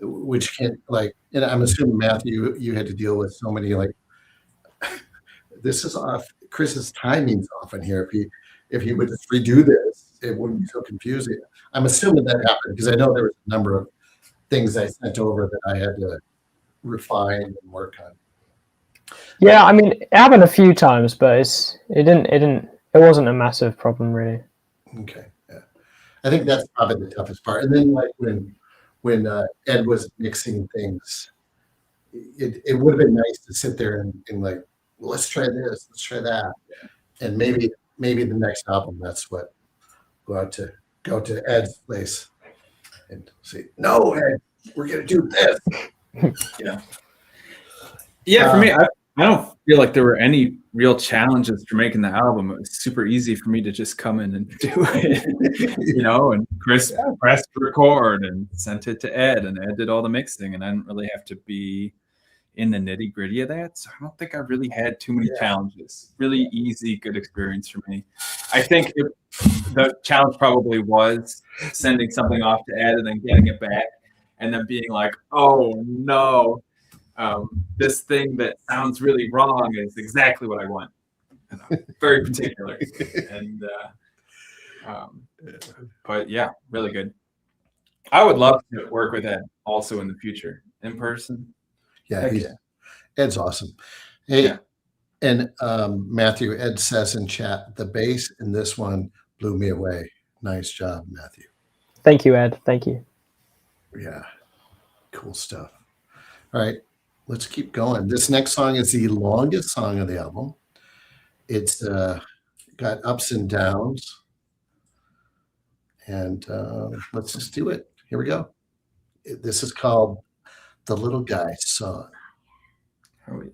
Which can and I'm assuming Matthew, you had to deal with so many this is off. Chris's timing's off in here. If he would just redo this, it wouldn't be so confusing. I'm assuming that happened because I know there was a number of things I sent over that I had to refine and work on? Yeah, I mean, it happened a few times, but it wasn't a massive problem really. Okay, yeah, I think that's probably the toughest part. And then like when Ed was mixing things, it would have been nice to sit there and like, well, let's try this, let's try that, and maybe the next album, that's what go to Ed's place and say, no, Ed, we're gonna do this. Yeah, for me, I don't feel like there were any real challenges for making the album. It was super easy for me to just come in and do it, and Chris pressed record and sent it to Ed, and Ed did all the mixing, and I didn't really have to be in the nitty gritty of that. So I don't think I really had too many challenges. Really easy, good experience for me. I think the challenge probably was sending something off to Ed and then getting it back and then being like, oh no, this thing that sounds really wrong is exactly what I want. Very particular. And but yeah, really good. I would love to work with Ed also in the future in person. Yeah, Ed's awesome. Hey, and Matthew, Ed says in chat, the bass in this one blew me away. Nice job, Matthew. Thank you, Ed. Thank you. Yeah, cool stuff. All right, let's keep going. This next song is the longest song of the album. It's got ups and downs. And let's just do it. Here we go. This is called The Little Guy's Song. Oh, yeah.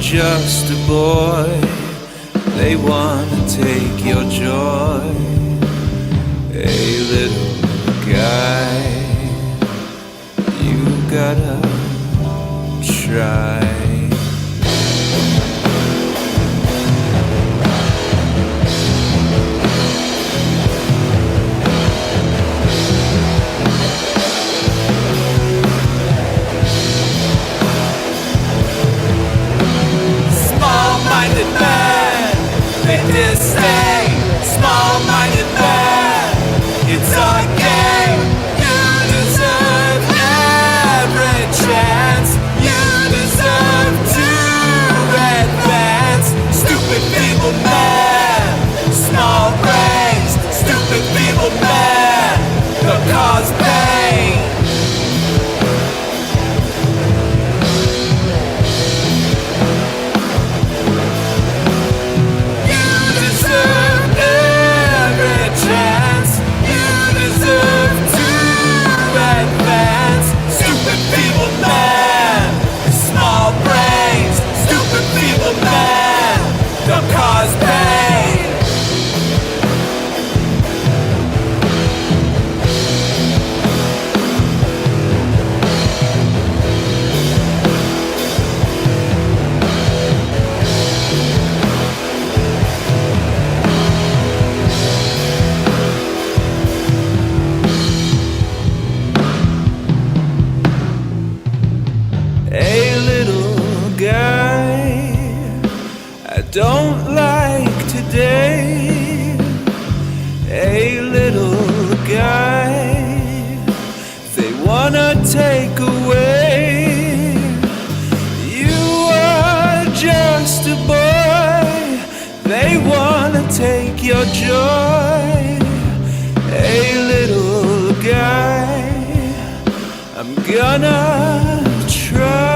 Just a boy, they wanna take your joy. Hey, little guy, you gotta try. Small-minded man, it's a game. You deserve every chance. You deserve to advance. Stupid feeble man, small brains. Stupid feeble man, the cause pain. Don't like today, a little guy, they wanna take away. You are just a boy, they wanna take your joy. A little guy, I'm gonna try.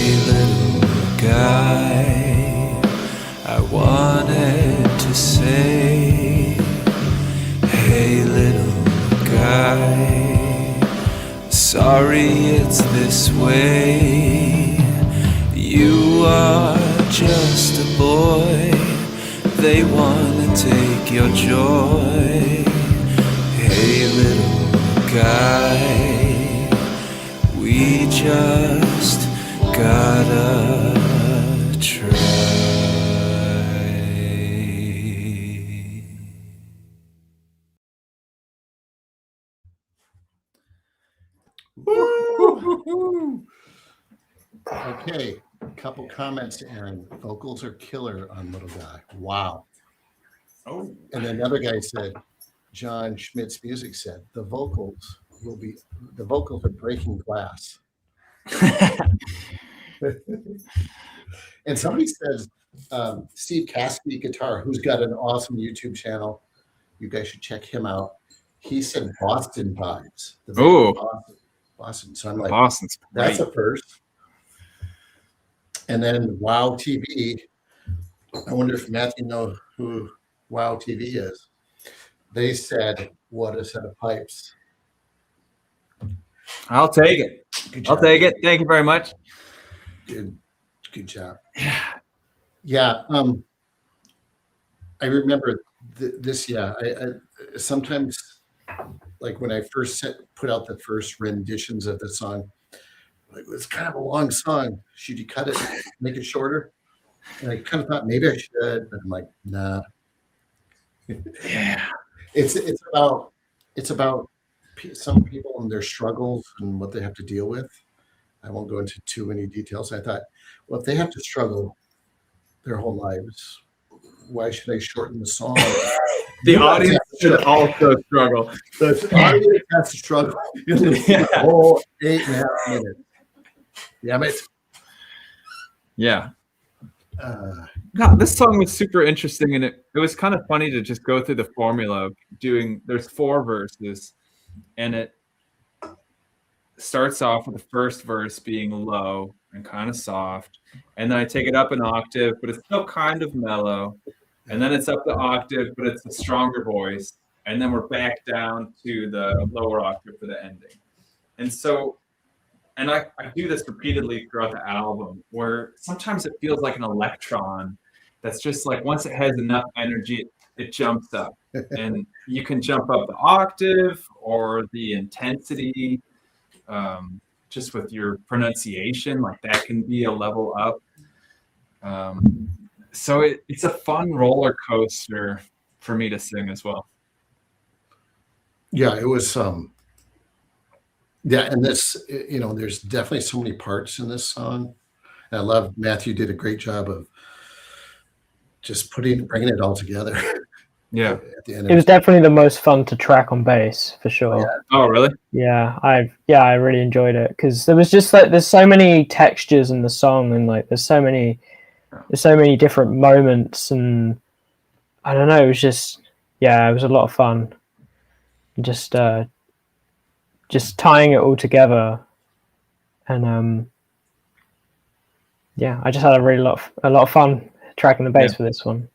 Hey little guy, I wanted to say, hey little guy, sorry it's this way. You are just a boy, they wanna take your joy. Hey little guy, we just gotta try. Woo! Okay, a couple comments to Aaron. Vocals are killer on Little Guy. Wow. Oh, And another guy said, John Schmidt's music said, the vocals are breaking glass. And somebody says, Steve Caskey guitar, who's got an awesome YouTube channel. You guys should check him out. He said Boston vibes. The Oh. Boston. So I'm like, Boston's that's great. a first. And then Wow TV. I wonder if Matthew knows who Wow TV is. They said, what a set of pipes. I'll take it. Good I'll job. take it. Thank you very much. Good job. Yeah. I remember this. Yeah. I sometimes, like when I first put out the first renditions of the song, like it's kind of a long song. Should you cut it, make it shorter? And I kind of thought maybe I should, but I'm like, nah. Yeah. It's about some people and their struggles and what they have to deal with. I won't go into too many details. I thought, well, if they have to struggle their whole lives, why should I shorten the song? The You guys audience have to should struggle. also struggle. The audience has to struggle. The whole 8.5 minutes. Damn it. Yeah. Uh, This song was super interesting, and it was kind of funny to just go through the formula of there's 4 verses, and it starts off with the first verse being low and kind of soft, and then I take it up an octave, but it's still kind of mellow, and then it's up the octave, but it's a stronger voice, and then we're back down to the lower octave for the ending. And so, and I do this repeatedly throughout the album, where sometimes it feels like an electron that's just like, once it has enough energy, it jumps up. And you can jump up the octave or the intensity, just with your pronunciation, like that can be a level up. So it's a fun roller coaster for me to sing as well. yeah, it was yeah, and this, there's definitely so many parts in this song. And I love Matthew did a great job of just bringing it all together. Yeah. At the end It was definitely the most fun to track on bass for sure. Yeah. Oh, really? Yeah, I really enjoyed it because there was just like there's so many textures in the song, and like there's so many different moments, and I don't know, it was just it was a lot of fun. Just tying it all together, and I just had a lot of fun tracking the bass for this one.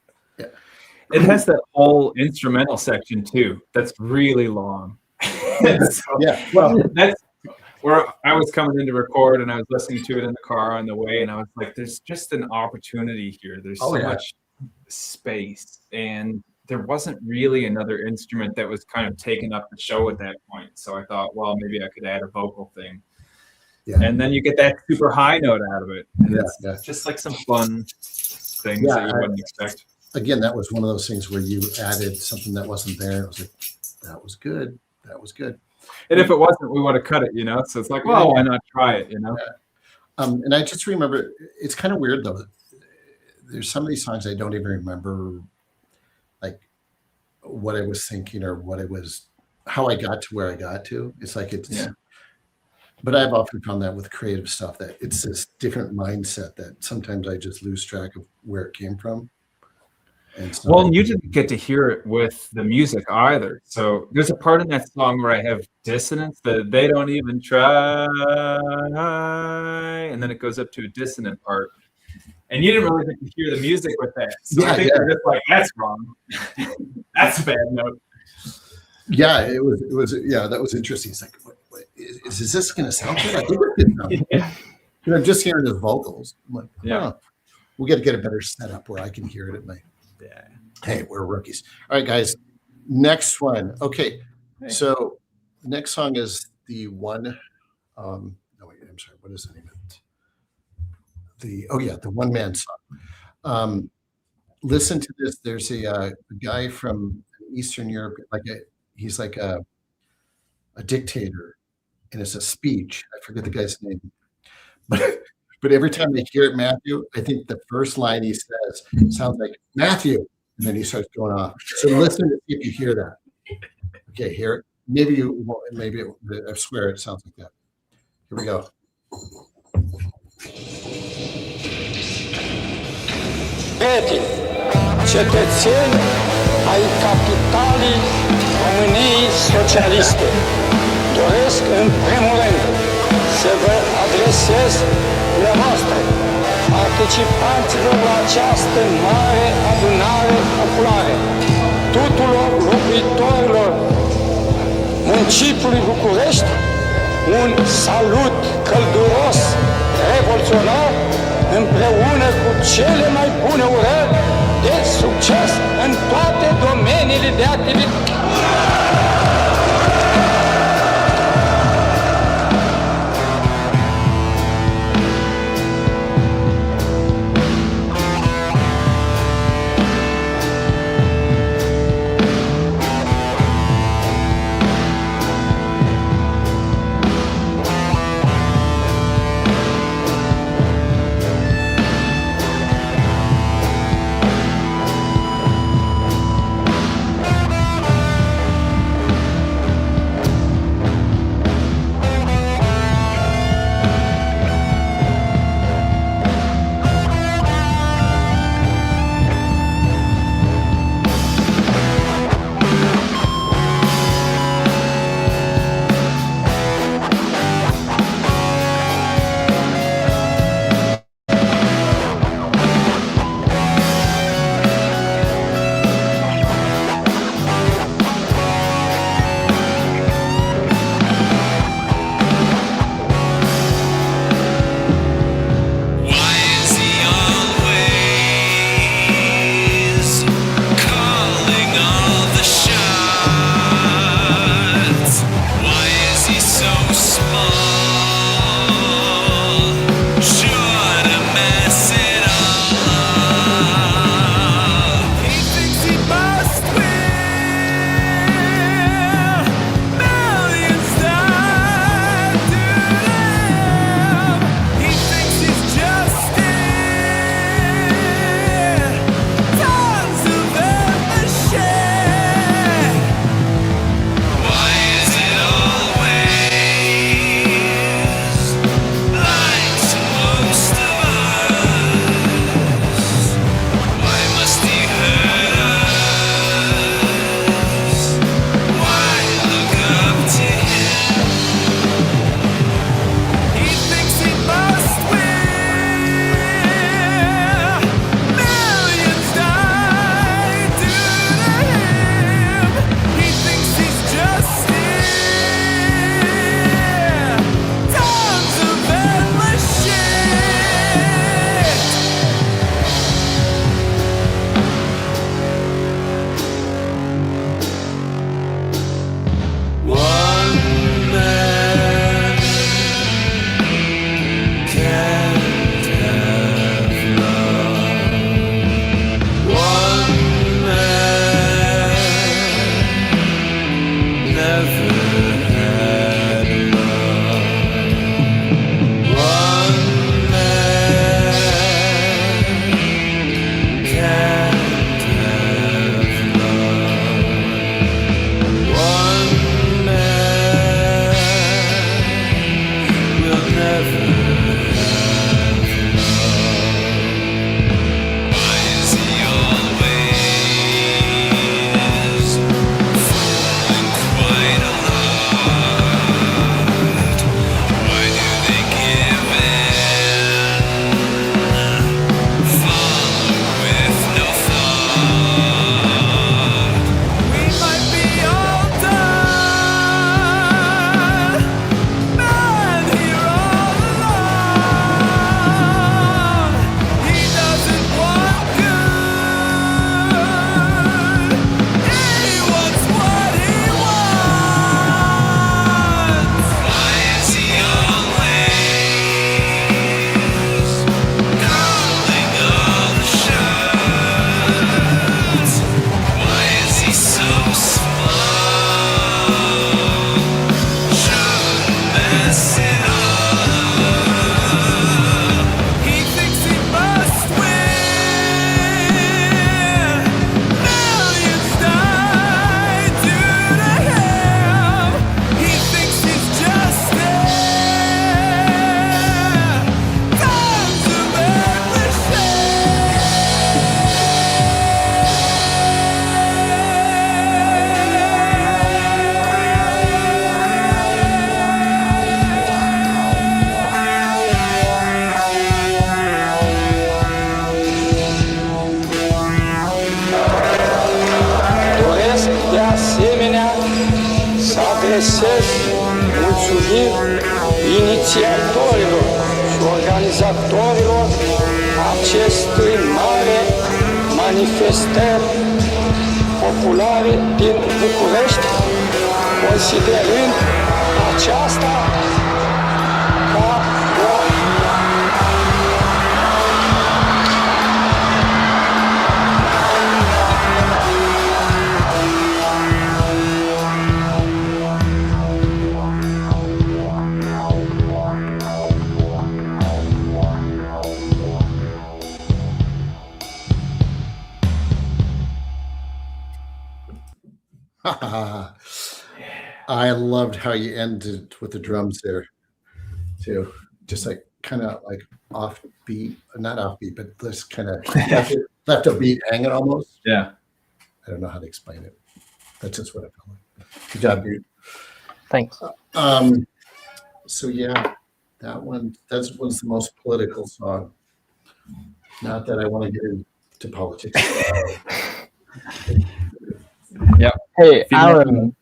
It has that whole instrumental section too. That's really long. Yeah. Well, That's where I was coming in to record, and I was listening to it in the car on the way, and I was like, "There's just an opportunity here. There's so much space, and there wasn't really another instrument that was kind of taking up the show at that point." So I thought, well, maybe I could add a vocal thing, and then you get that super high note out of it, and it's just like some fun things that you wouldn't expect. Again, that was one of those things where you added something that wasn't there. It was like, that was good. That was good. And if it wasn't, we would have cut it, So it's like, well, why not try it, And I just remember, it's kind of weird though. There's some of these songs I don't even remember, like what I was thinking or how I got to where I got to. It's like but I've often found that with creative stuff that it's this different mindset that sometimes I just lose track of where it came from. And so, Well, you didn't get to hear it with the music either. So there's a part in that song where I have dissonance that they don't even try, and then it goes up to a dissonant part. And you didn't really get to hear the music with that. So I think you're just like, that's wrong. That's a bad note. yeah, it was that was interesting. It's like, what is this going to sound good? I think it sound good. I'm just hearing the vocals. I'm like, Yeah. We got to get a better setup where I can hear it at my. Yeah. Hey, we're rookies. All right, guys. Next one. Okay, so next song is the one. No, wait. I'm sorry. What is the name of it? The one man song. Listen to this. There's a guy from Eastern Europe, he's like a dictator, and it's a speech. I forget the guy's name, but every time I hear it, Matthew, I think the first line he says sounds like Matthew, and then he starts going off. So listen to see if you hear that. Okay, hear it. Maybe you won't. Maybe I swear it sounds like that. Here we go. Prieteni, cetățeni ai capitalii României socialiste, doresc în primul rând să vă adresez dumneavoastră, participanților la această mare adunare populară, tuturor locuitorilor municipiului București, un salut călduros, revoluționar, împreună cu cele mai bune urări de succes în toate domeniile de activitate. inițiatorilor și organizatorilor acestui mare manifestări populare din București, considerând aceasta ca o I loved how you ended with the drums there, too. Just like kind of like offbeat, not offbeat, but just kind of left a beat hanging almost. Yeah. I don't know how to explain it. That's just what I felt like. Good job, dude. Thanks. So yeah, that's the most political song. Not that I want to get into politics. Yeah. Hey, Aaron.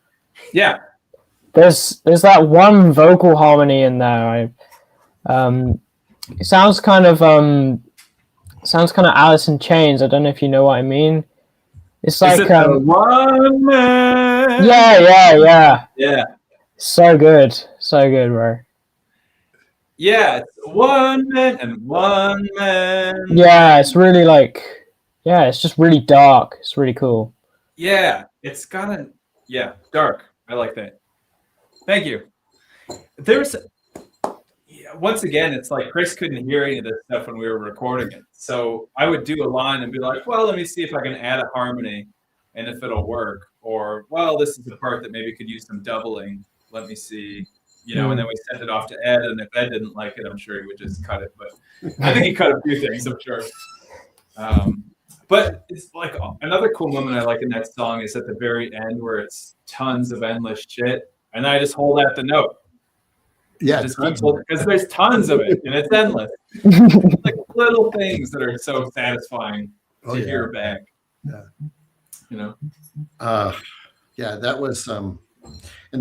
Yeah. There's that one vocal harmony in there. It sounds kind of Alice in Chains. I don't know if you know what I mean. It's like Is it the one man? Yeah. Yeah. So good, bro. Yeah, it's one man and one man. Yeah, it's really it's just really dark. It's really cool. Yeah, it's kind of dark. I like that. Thank you. Once again, it's like Chris couldn't hear any of this stuff when we were recording it. So I would do a line and be like, well, let me see if I can add a harmony and if it'll work. Or, well, this is the part that maybe could use some doubling. Let me see. And then we sent it off to Ed, and if Ed didn't like it, I'm sure he would just cut it. But I think he cut a few things, I'm sure. But it's like another cool moment I like in that song is at the very end where it's tons of endless shit. And I just hold out the note. Yeah, because there's tons of it and it's endless. It's like little things that are so satisfying to hear back. Yeah. Yeah, that was and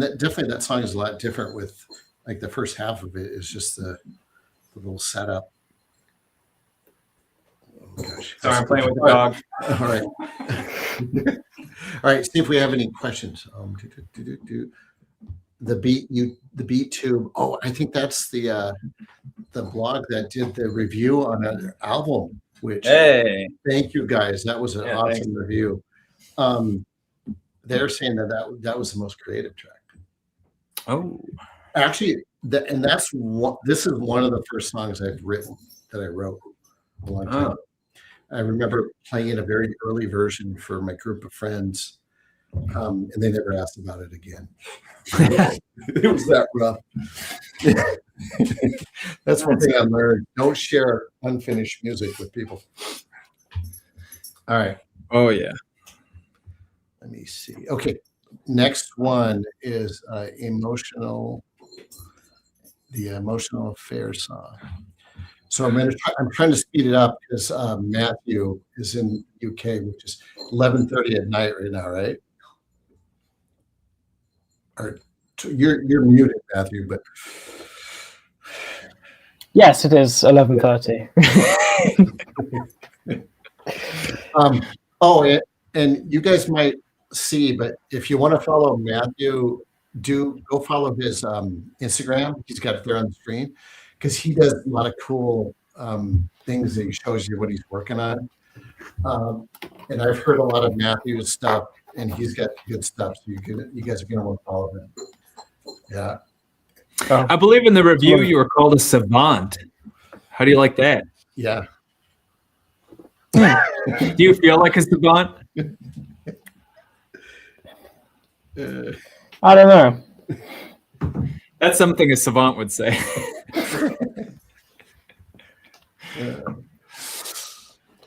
that definitely that song is a lot different with like the first half of it is just the little setup. Oh gosh. Sorry, I'm playing with the dog. All right. All right, see if we have any questions. The beat tube. Oh, I think that's the blog that did the review on an album. Which thank you guys. That was an awesome review. They're saying that was the most creative track. Oh, actually, this is one of the first songs I've written that I wrote a long time. I remember playing in a very early version for my group of friends, and they never asked about it again. It was that rough. That's one thing I learned. Don't share unfinished music with people. All right. Oh, yeah. Let me see. Okay. Next one is the emotional affair song. So I'm trying to speed it up because Matthew is in UK, which is 11:30 at night right now, right? Or you're muted, Matthew, but yes, it is 11:30. And you guys might see, but if you want to follow Matthew, go follow his Instagram. He's got it there on the screen because he does a lot of cool things that he shows you what he's working on. And I've heard a lot of Matthew's stuff, and he's got good stuff. So you guys are gonna want to follow him. Yeah. I believe in the review you were called a savant. How do you like that? Yeah. Do you feel like a savant? I don't know. That's something a savant would say.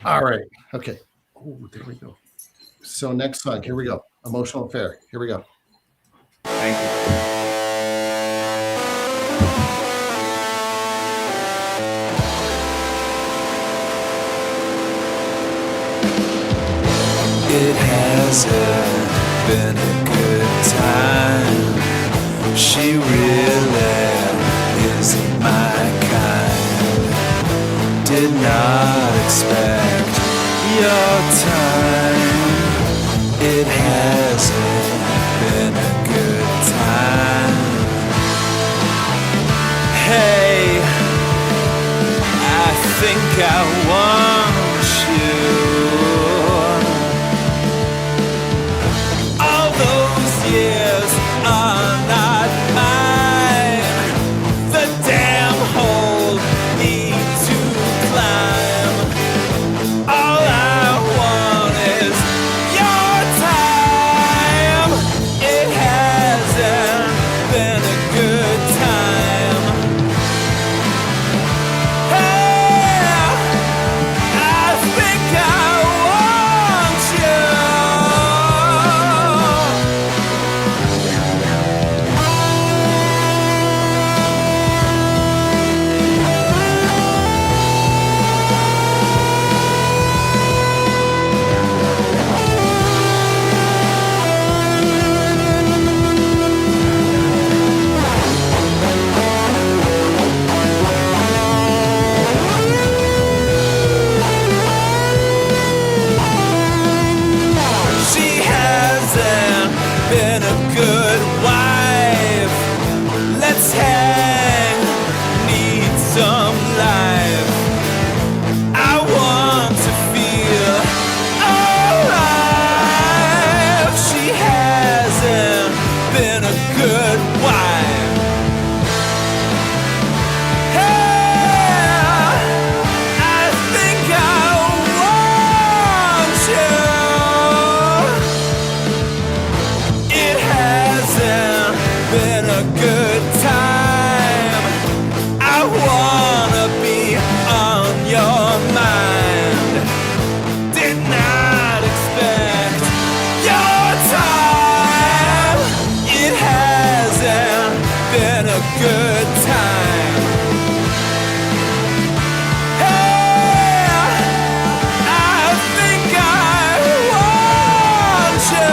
All right. Okay. Oh, there we go. So next song. Here we go. Emotional Affair. Here we go. Thank you. It hasn't been a good time. She really is not expect your time. It hasn't been a good time. Hey, I think I want you. All those years are not mine. The damn hole need to climb. All I want is your time. It hasn't been a good time. Hey, I think I want you. She hasn't been a good wife. Let's hang, need some life. I want to feel alive. She hasn't been a good wife. Hey, I think I want you. It hasn't been a good time. I wanna be on your mind. Did not expect your time. It hasn't been a good time. Hey, I think I want you.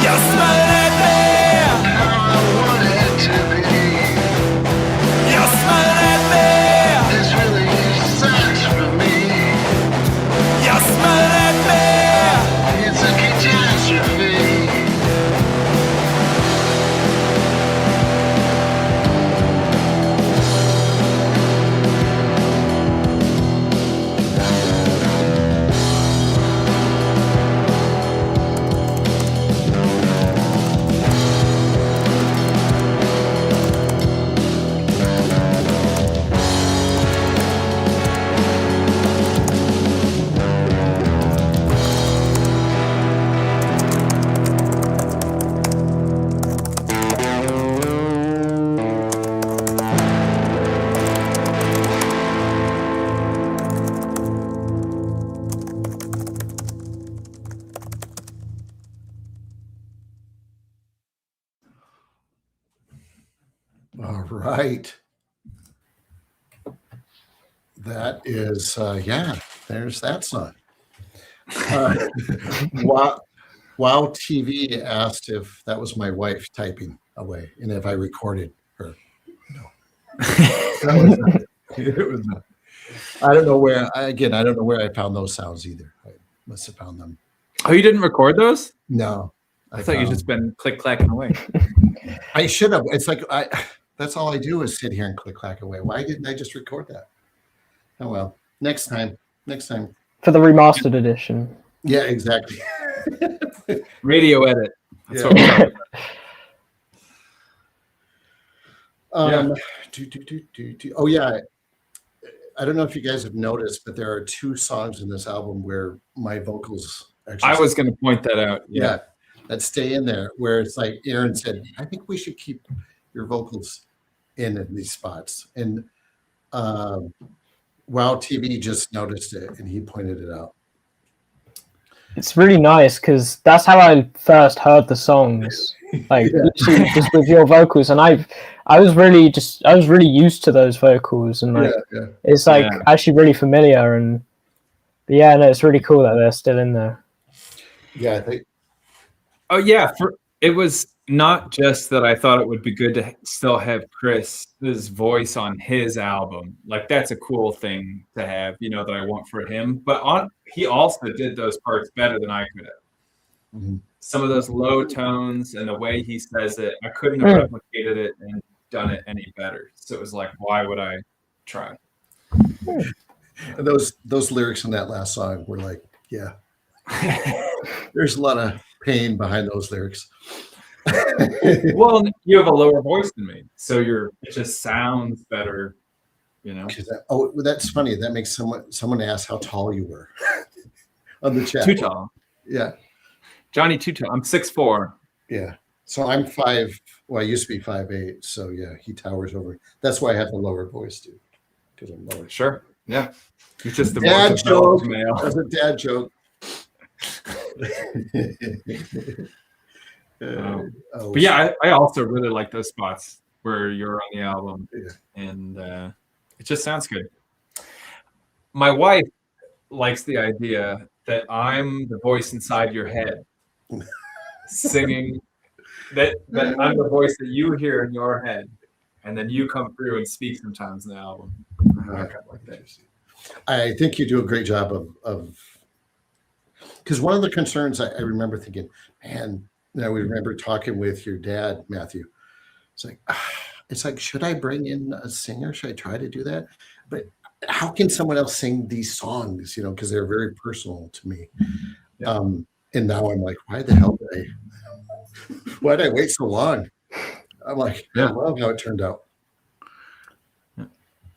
You smell like me. You smell like me. You smell like me. All right. That is, there's that song. Wow, Wow TV asked if that was my wife typing away and if I recorded her. No, that was not it. It was not. I don't know where. I don't know where I found those sounds either. I must have found them. Oh, you didn't record those? No, I thought you'd just been click clacking away. I should have. It's like that's all I do is sit here and click clack away. Why didn't I just record that? Oh well, next time. For the remastered edition. Yeah, exactly. Radio edit. That's Yeah. what we're talking about. Oh yeah, I don't know if you guys have noticed, but there are 2 songs in this album where my vocals actually. I was going to point that out. Yeah, that stay in there. Where it's like Aaron said, I think we should keep your vocals in these spots, and Wow TV just noticed it and he pointed it out. It's really nice because that's how I first heard the songs, like literally just with your vocals, and I was really used to those vocals, and like it's like actually really familiar, and it's really cool that they're still in there. Yeah, I think. Oh yeah, it was not just that I thought it would be good to still have Chris's voice on his album. Like that's a cool thing to have, that I want for him. But he also did those parts better than I could have. Mm-hmm. Some of those low tones and the way he says it, I couldn't have replicated it and done it any better. So it was like, why would I try? And those lyrics in that last song were like, yeah. There's a lot of pain behind those lyrics. Well, you have a lower voice than me, so it just sounds better, That's funny. That makes someone ask how tall you were on the chat. Too tall. Yeah, Johnny too tall. I'm 6'4". Yeah, so I'm 5. Well, I used to be 5'8". So yeah, he towers over. That's why I have the lower voice too, because I'm lower. Sure. Yeah. It's just the dad joke. Male. That's a dad joke. But yeah, I also really like those spots where you're on the album, and it just sounds good. My wife likes the idea that I'm the voice inside your head, singing. That I'm the voice that you hear in your head, and then you come through and speak sometimes in the album. Like that. I think you do a great job of because one of the concerns I remember thinking, man. Now we remember talking with your dad, Matthew. It's like, should I bring in a singer? Should I try to do that? But how can someone else sing these songs? Because they're very personal to me. Yeah. And now I'm like, why the hell why did I wait so long? I'm like, I love how it turned out.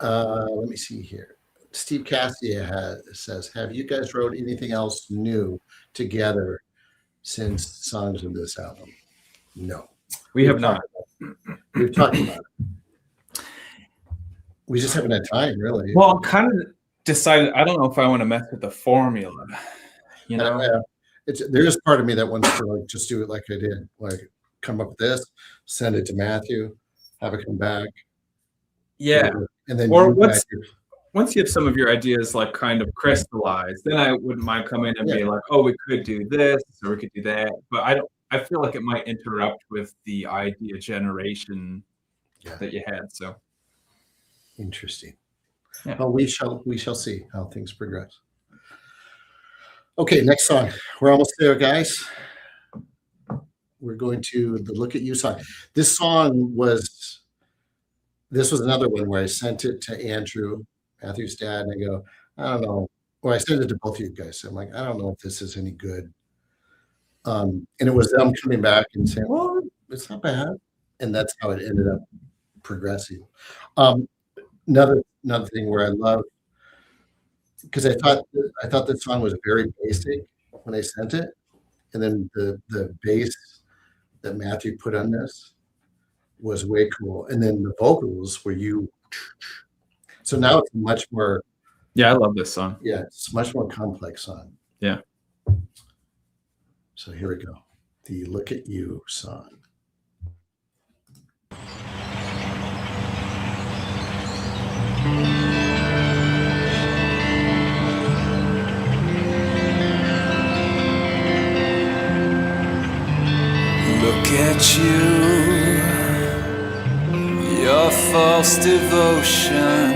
Let me see here. Steve Cassidy says, have you guys wrote anything else new together since songs in this album? No, we have not. We've talked about it. We just haven't had time, really. Well, I'm kind of decided. I don't know if I want to mess with the formula. There is part of me that wants to just do it like I did, like come up with this, send it to Matthew, have it come back. Yeah, and then once you have some of your ideas like kind of crystallized, then I wouldn't mind coming in and being like, oh, we could do this or we could do that. But I feel like it might interrupt with the idea generation that you had. So interesting. Yeah. Well, we shall see how things progress. Okay, next song. We're almost there, guys. We're going to the Look at You song. This was another one where I sent it to Andrew, Matthew's dad, and I go, I don't know. Well, I sent it to both of you guys. So I'm like, I don't know if this is any good. And it was them coming back and saying, well, it's not bad. And that's how it ended up progressing. Another thing where I love, because I thought this song was very basic when I sent it. And then the bass that Matthew put on this was way cool. And then the vocals were so now it's much more. Yeah, I love this song. Yeah, it's a much more complex song. Yeah. So here we go. The Look at You song. false devotion.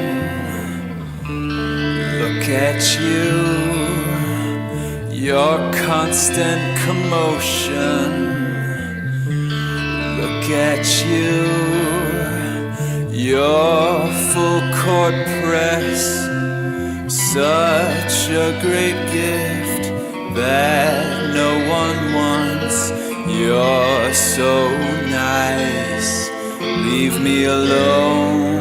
Look at you, your constant commotion. Look at you, your full court press. Such a great gift that no one wants. You're so nice, leave me alone.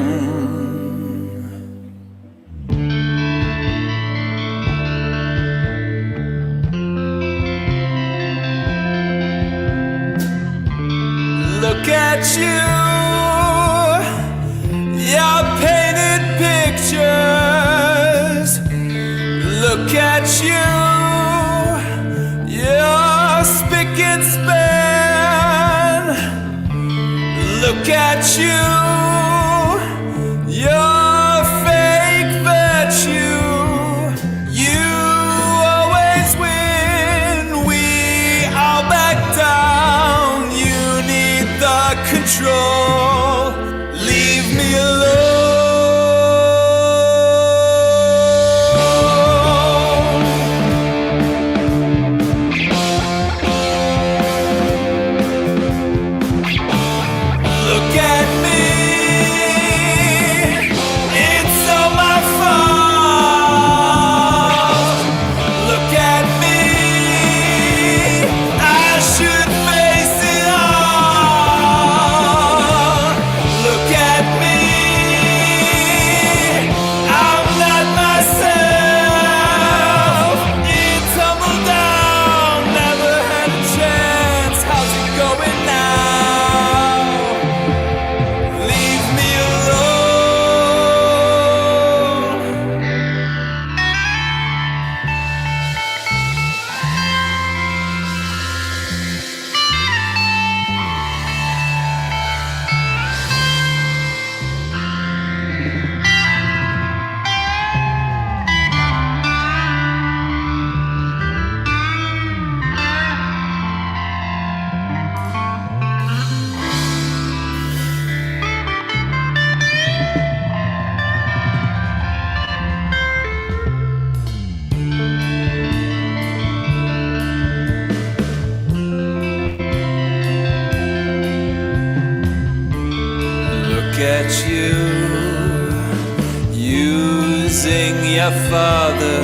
Look at you, your painted pictures. Look at you, your spick and span. Look at you, your fake virtue. You always win, we all back down. You need the control, leave me alone. Look at me, it's all my fault. Look at me, I should face it all. Look at me, I'm not myself. It tumbled down, never had a chance. How's it going now? Leave me alone. Look at you, using your father.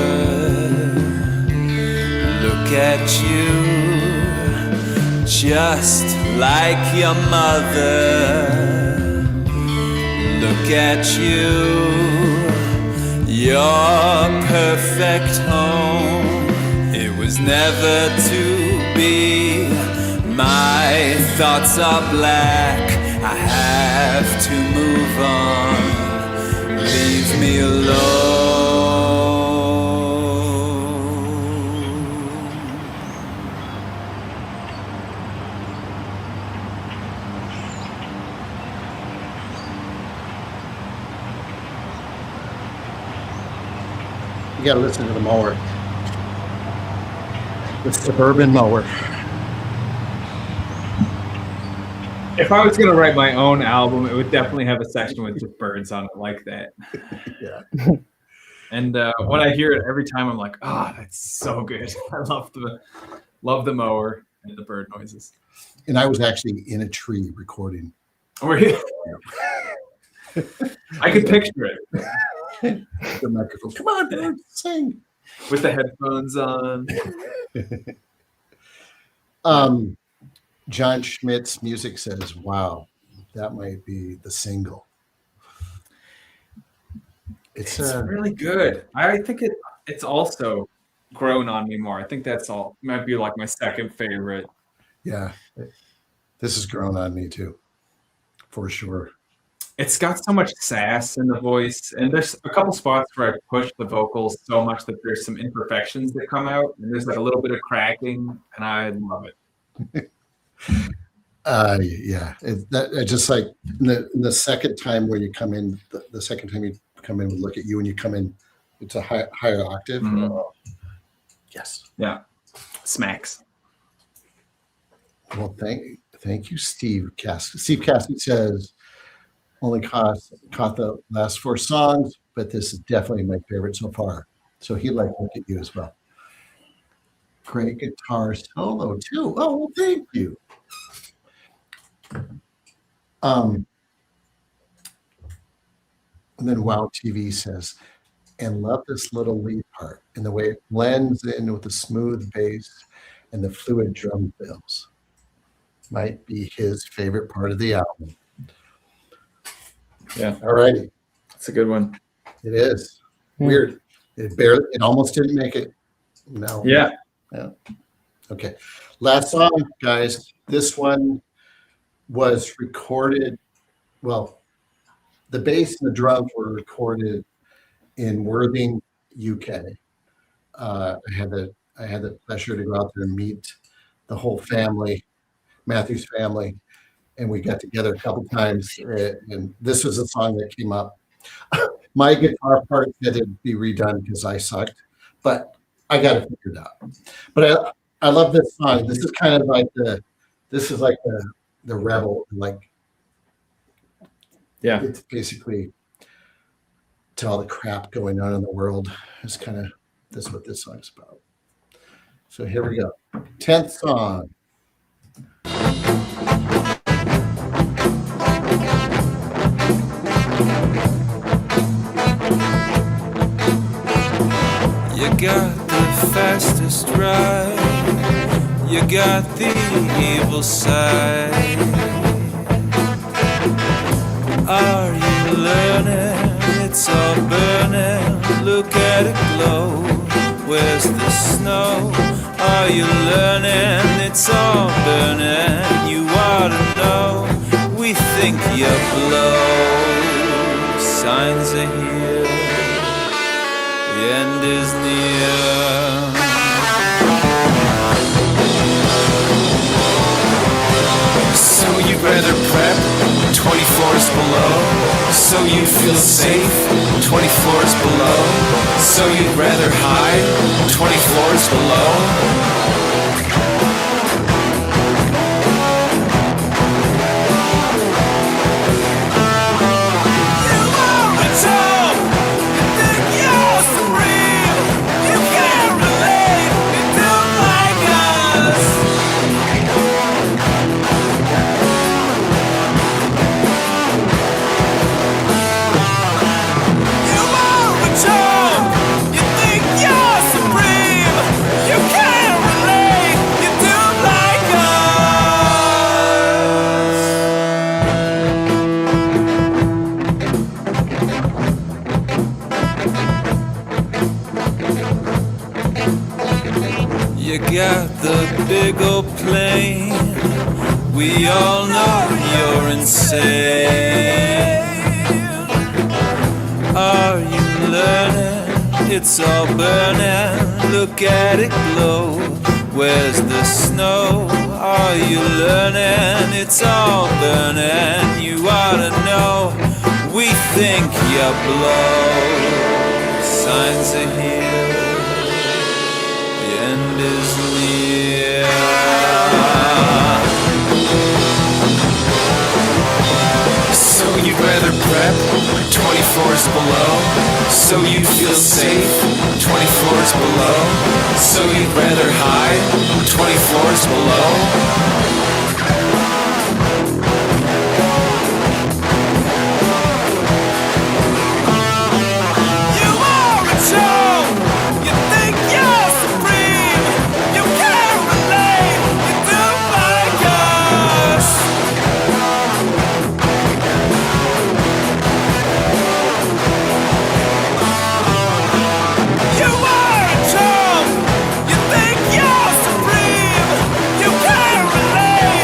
Look at you, just like your mother. Look at you, your perfect home. It was never to be. My thoughts are black, I have to move on. Leave me alone. You got to listen to the mower. The suburban mower. If I was gonna write my own album, it would definitely have a section with just birds on it like that. Yeah. And when I hear it every time, I'm like, oh, that's so good. I love the mower and the bird noises. And I was actually in a tree recording. Were you? I could picture it The microphone. Come on, bird, sing. with the headphones on. John Schmidt's music says, wow, that might be the single. It's really good. I think it's also grown on me more. I think that's all might be like my second favorite. yeah, this has grown on me too, for sure. It's got so much sass in the voice, and there's a couple spots where I push the vocals so much that there's some imperfections that come out, and there's like a little bit of cracking, and I love it. Yeah, I just like the second time where you come in, the second time you come in, we look at you and you come in, it's a higher octave. Mhm. Oh, yes. Yeah, smacks. Well, thank you, Steve Caskey. Steve Caskey says, only caught the last 4 songs, but this is definitely my favorite so far. So he'd like to look at you as well. Great guitar solo too. Oh, well, thank you. And then Wow TV says, and love this little lead part and the way it blends in with the smooth bass and the fluid drum fills. Might be his favorite part of the album. Yeah, All righty. it's a good one. It is. Weird. It almost didn't make it. No. Yeah. Okay. Last song, guys. This one was recorded. Well, the bass and the drums were recorded in Worthing, UK. I had the pleasure to go out there and meet the whole family, Matthew's family, and we got together a couple times. And this was a song that came up. My guitar part had to be redone because I sucked, but I got it figured out. But I love this song. This is kind of like the rebel, like, Yeah. it's basically to all the crap going on in the world. It's kind of this is what this song's about. So here we go. 10th song. You got the fastest ride. You got the evil side. Are you learning? It's all burning. Look at it glow. Where's the snow? Are you learning? It's all burning. You ought to know. We think you're blow. Signs are here. The end is near. So you'd rather prep 20 floors below, so you'd feel safe 20 floors below. So you'd rather hide 20 floors below. You got the big old plane. We all know you're insane. Are you learning? It's all burning. Look at it glow. Where's the snow? Are you learning? It's all burning. You ought to know. We think you're blow. Signs are here. The end is near. So you'd rather prep 20 floors below, so you'd feel safe 20 floors below. So you'd rather hide 20 floors below. You can't relate.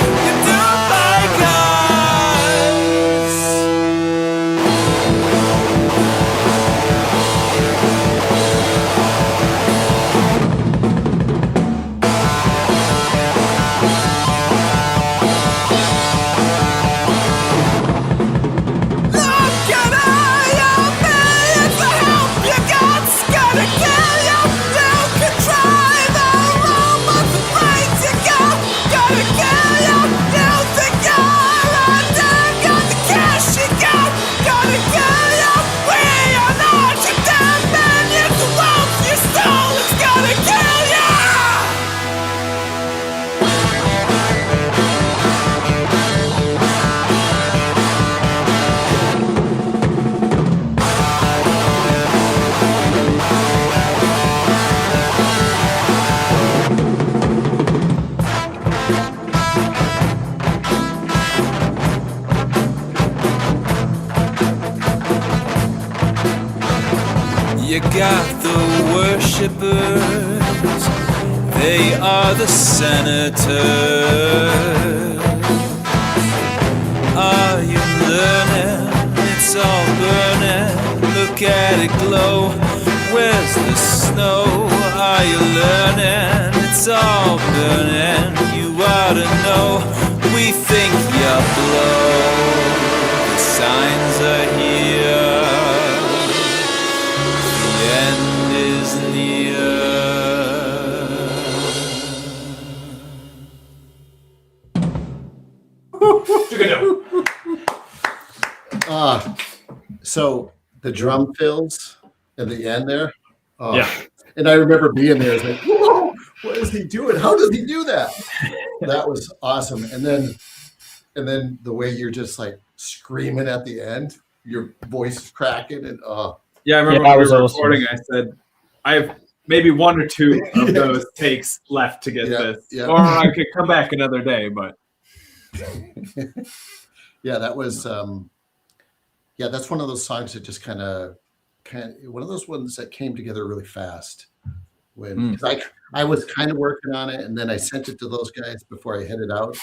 You got the worshippers, they are the senators. Are you learning? It's all burning. Look at it glow. Where's the snow? Are you learning? It's all burning. You ought to know. We think you're blow. The signs are here. The end is near. So the drum fills at the end there. Oh. Yeah. And I remember being there. It's like, whoa, what is he doing? How does he do that? That was awesome. And then the way you're just like screaming at the end, your voice is cracking, and Yeah, I remember Yeah, that when we was were awesome. recording, I said, I have maybe one or two of those takes left to get Yeah, this. yeah. Or I could come back another day, but yeah, that was that's one of those songs that just kind of one of those ones that came together really fast. When 'cause I was kind of working on it, and then I sent it to those guys before I headed out,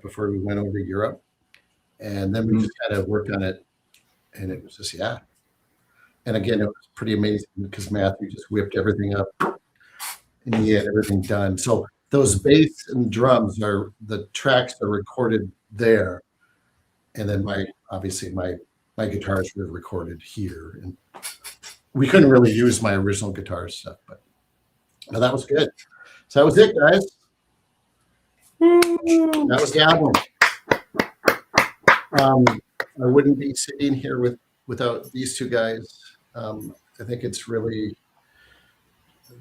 before we went over to Europe, and then we just kind of worked on it, and it was just And again, it was pretty amazing because Matthew just whipped everything up, and he had everything done. So those bass and drums the tracks are recorded there, and then my guitars were recorded here, and we couldn't really use my original guitar stuff, but that was good. So that was it, guys. That was the album. I wouldn't be sitting here without these two guys. I think it's really,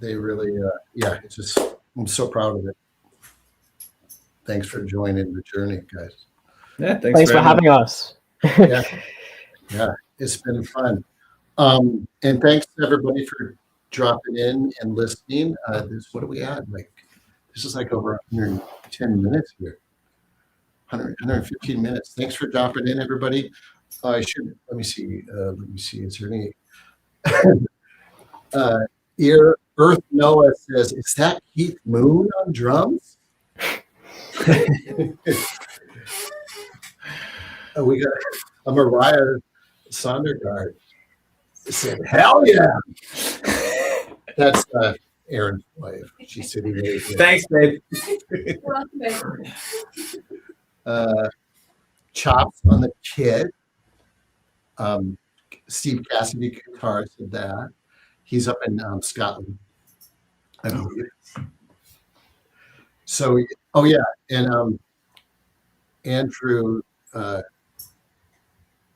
it's just, I'm so proud of it. Thanks for joining the journey, guys. yeah, Thanks for having us. Yeah, it's been fun. And thanks to everybody for dropping in and listening. What are we at? This is like over 110 minutes here. 115 minutes. Thanks for dropping in, everybody. Let me see. Is there any Earth Noah says, is that Keith Moon on drums? We got a Mariah Sondergaard said, hell yeah. That's Aaron's wife. She's sitting right here. Thanks, babe. Chops on the kid. Steve Cassidy guitar said that. He's up in Scotland, I believe. So, and Andrew,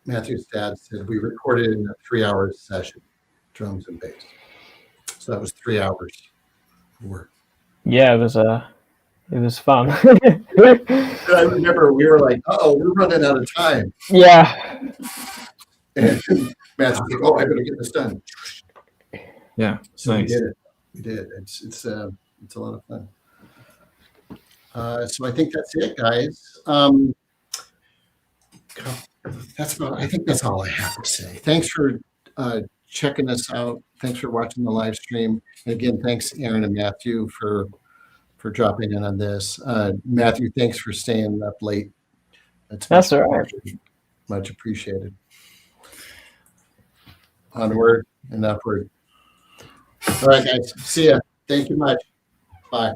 Matthew's dad said we recorded in a 3-hour session, drums and bass. So that was 3 hours of work. Yeah, it was fun. I remember we were like, we're running out of time. Yeah. And Matthew's like, I better get this done. Yeah. So Nice. we did. It's a lot of fun. So I think that's it, guys. I think that's all I have to say. Thanks for checking us out. Thanks for watching the live stream. And again, thanks Aaron and Matthew for dropping in on this. Matthew, thanks for staying up late. That's all right. Much appreciated. Onward and upward. All right, guys. See ya. Thank you much. Bye.